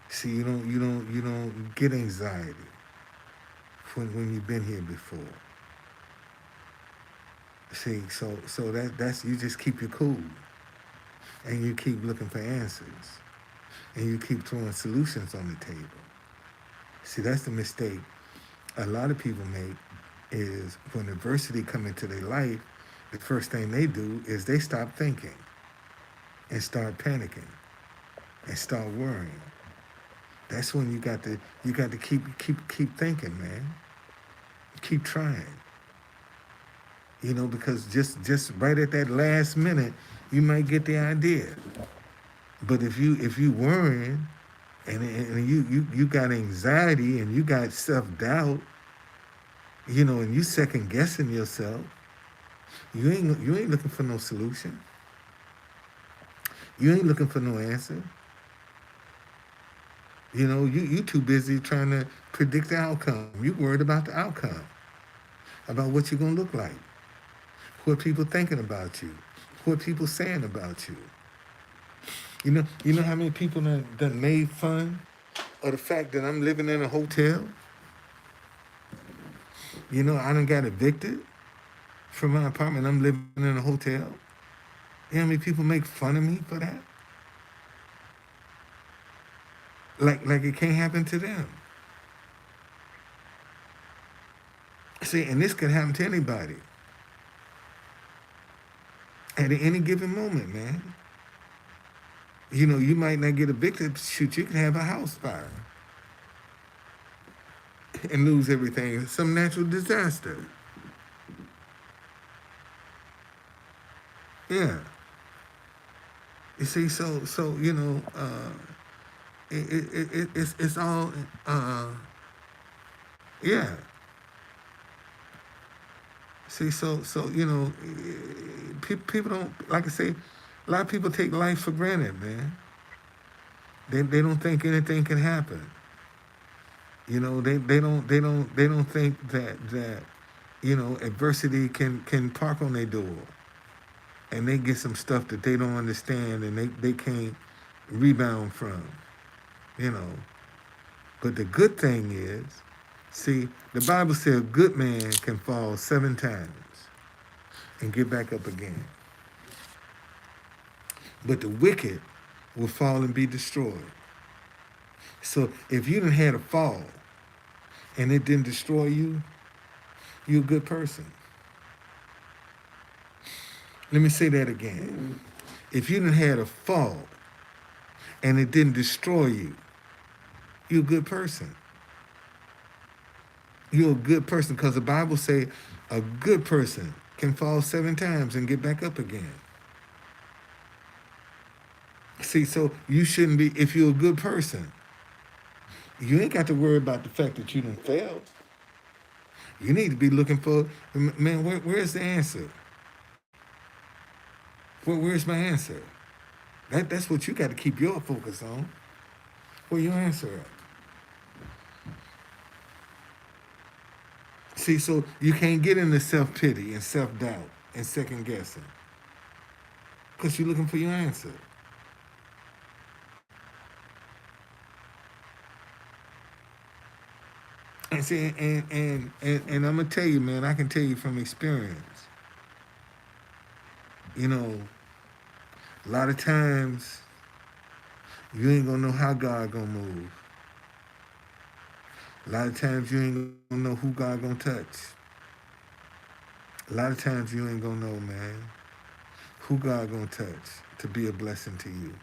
See, you don't get anxiety when you've been here before. See, so that's you just keep your cool, and you keep looking for answers, and you keep throwing solutions on the table. See, that's the mistake a lot of people make is when adversity come into their life, the first thing they do is they stop thinking and start panicking and start worrying. That's when you got to keep thinking, man. Keep trying. You know, because just right at that last minute, you might get the idea. But if you worrying and you got anxiety and you got self-doubt, you know, and you second guessing yourself, you ain't looking for no solution. You ain't looking for no answer. You know, you too busy trying to predict the outcome. You worried about the outcome, about what you're gonna look like, What people thinking about you? What people saying about you? You know how many people done made fun of the fact that I'm living in a hotel? You know, I done got evicted from my apartment. I'm living in a hotel. You know how many people make fun of me for that? Like it can't happen to them. See, and this could happen to anybody at any given moment, man. You know, you might not get evicted. Shoot, you can have a house fire and lose everything. Some natural disaster. Yeah. You see, so you know, it's all yeah. See, so you know, people don't, like I say, a lot of people take life for granted, man. They don't think anything can happen. You know, they don't think that you know, adversity can park on their door, and they get some stuff that they don't understand and they can't rebound from. You know, but the good thing is, see, the Bible says a good man can fall 7 times and get back up again. But the wicked will fall and be destroyed. So if you done had a fall and it didn't destroy you, you're a good person. Let me say that again. If you done had a fall and it didn't destroy you, you're a good person. You're a good person because the Bible say a good person can fall 7 times and get back up again. See, so you shouldn't be, if you're a good person, you ain't got to worry about the fact that you done failed. You need to be looking for, man, where's the answer? Where's my answer? That's what you got to keep your focus on. Where your answer at? See, so you can't get into self-pity and self-doubt and second-guessing because you're looking for your answer. And see, and I'm gonna tell you, man, I can tell you from experience. You know, a lot of times you ain't gonna know how God gonna move. A lot of times you ain't gonna know who God gonna touch. A lot of times you ain't gonna know, man, who God gonna touch to be a blessing to you.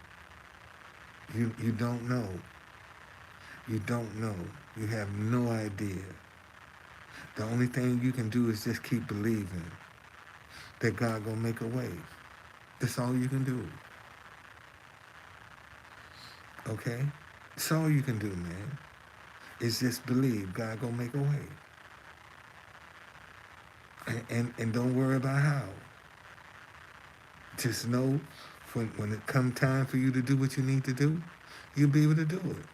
You don't know. You don't know. You have no idea. The only thing you can do is just keep believing that God gonna make a way. That's all you can do. Okay? That's all you can do, man. Is just believe God gonna make a way. And don't worry about how. Just know when it come time for you to do what you need to do, you'll be able to do it.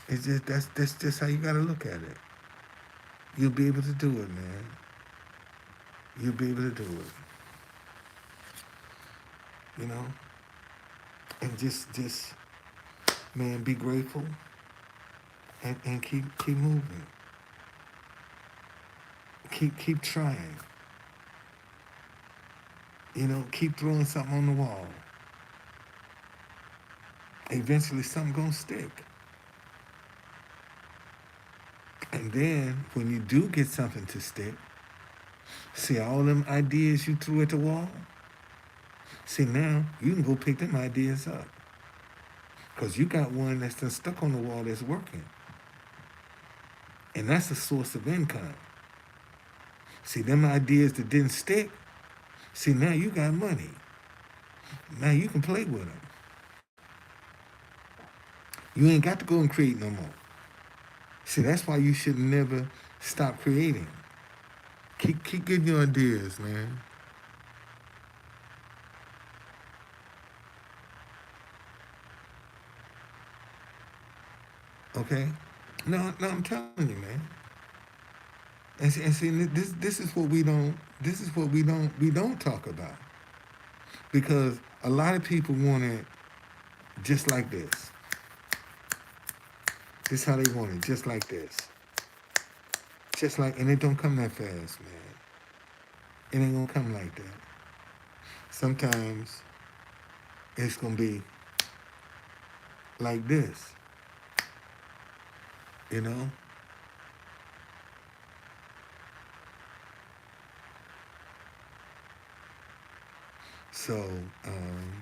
It's just that's just how you gotta look at it. You'll be able to do it, man. You'll be able to do it. You know? And just man, be grateful and keep moving. Keep trying. You know, keep throwing something on the wall. Eventually something gonna stick. And then when you do get something to stick, see all them ideas you threw at the wall? See, now you can go pick them ideas up. Because you got one that's done stuck on the wall that's working. And that's a source of income. See, them ideas that didn't stick, see, now you got money. Now you can play with them. You ain't got to go and create no more. See, that's why you should never stop creating. Keep getting your ideas, man. Okay? No, I'm telling you, man. And see, this is what we don't This is what we don't talk about because a lot of people want it just like this. This is how they want it, just like this, just like, and it don't come that fast, man. It ain't gonna come like that. Sometimes it's gonna be like this, you know. So um,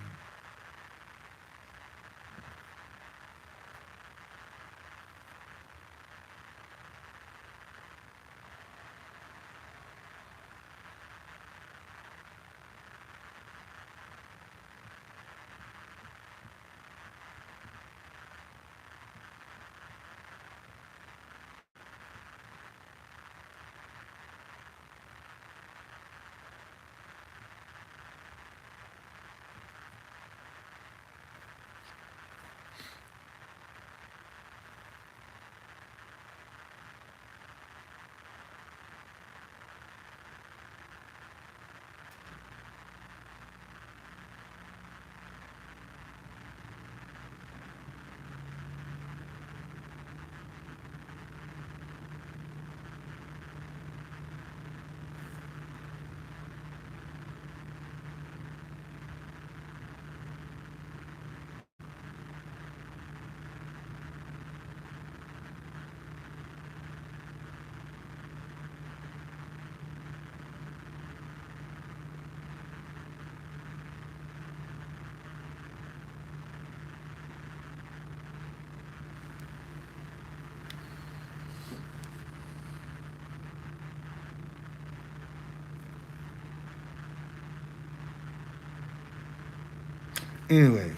anyway,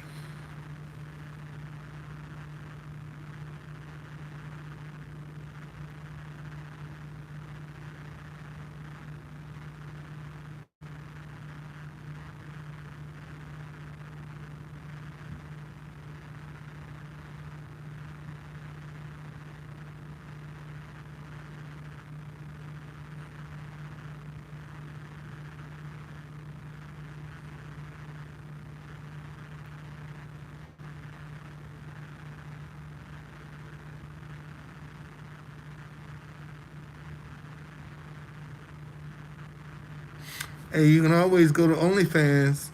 hey, you can always go to OnlyFans,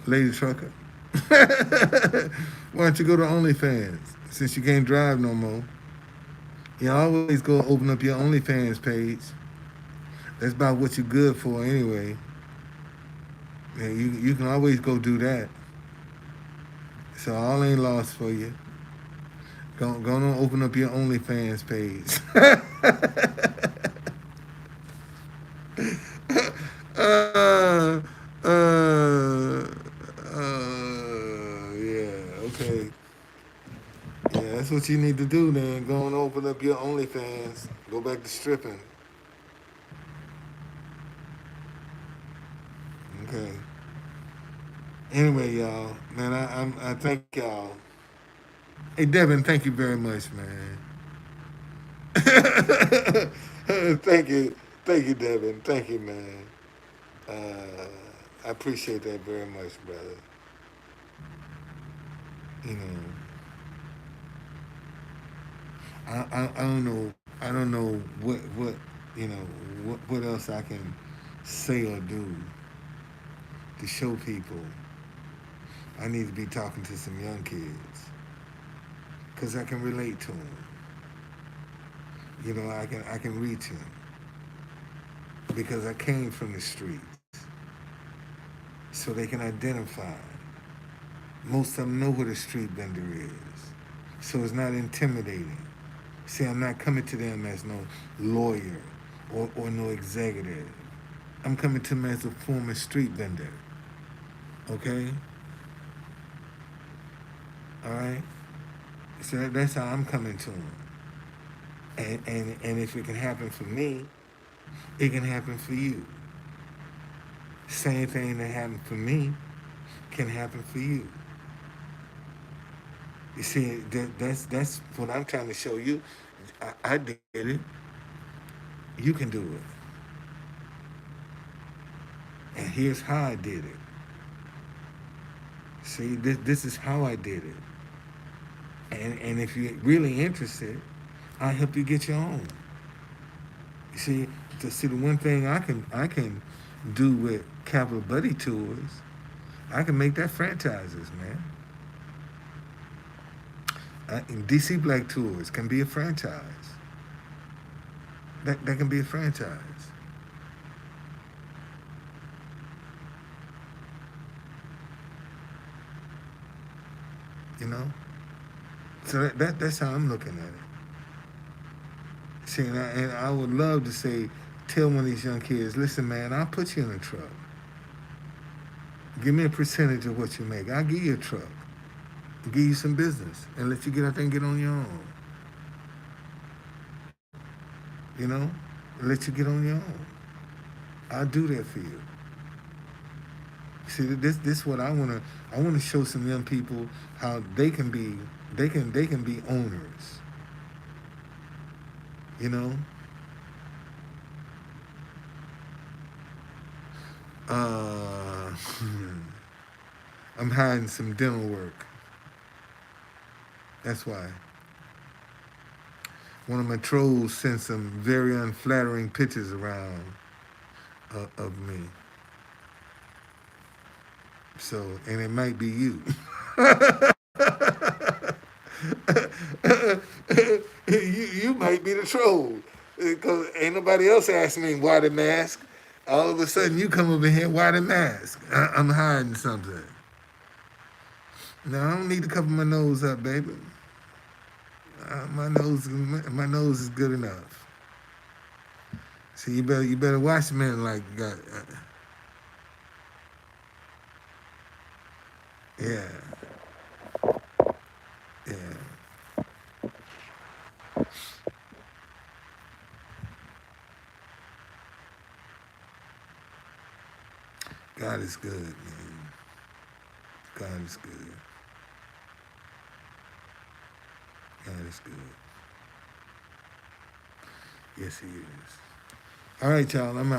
Lady Trucker. Why don't you go to OnlyFans since you can't drive no more? You always go open up your OnlyFans page. That's about what you're good for anyway. Yeah, you can always go do that. So all ain't lost for you. Go on open up your OnlyFans page. uh, uh, yeah, okay. Yeah, that's what you need to do then. Go and open up your OnlyFans. Go back to stripping. Okay. Anyway, y'all, man, I thank y'all. Hey, Devin, thank you very much, man. Thank you, Devin. Thank you, man. Uh, I appreciate that very much, brother. You know, I don't know. I don't know what you know what else I can say or do to show people I need to be talking to some young kids because I can relate to them. You know, I can reach them because I came from the streets, so they can identify. Most of them know what a street vendor is, so it's not intimidating. See, I'm not coming to them as no lawyer or no executive. I'm coming to them as a former street vendor. Okay? All right? So that's how I'm coming to them. And if it can happen for me, it can happen for you. Same thing that happened for me can happen for you. You see, that's what I'm trying to show you. I did it. You can do it. And here's how I did it. See, this is how I did it. And if you're really interested, I'll help you get your own. You see, to see the one thing I can do with Capital Buddy Tours, I can make that franchises, man. DC Black Tours can be a franchise. That can be a franchise. You know. So that's how I'm looking at it. See, and I would love to say, tell one of these young kids, listen, man, I'll put you in a truck. Give me a percentage of what you make. I'll give you a truck, give you some business, and let you get out there and get on your own. You know, let you get on your own. I'll do that for you. See, this what I wanna. I wanna show some young people how they can be. They can be owners. You know. Uh, I'm hiding some dental work. That's why. One of my trolls sent some very unflattering pictures around of me. So, and it might be you. You might be the troll because ain't nobody else asked me why the mask. All of a sudden, you come over here, why the mask? I'm hiding something. No, I don't need to cover my nose up, baby. My nose is good enough. So you better watch men like yeah, yeah. God is good, man. God is good. God is good. Yes, He is. All right, y'all. I'm out.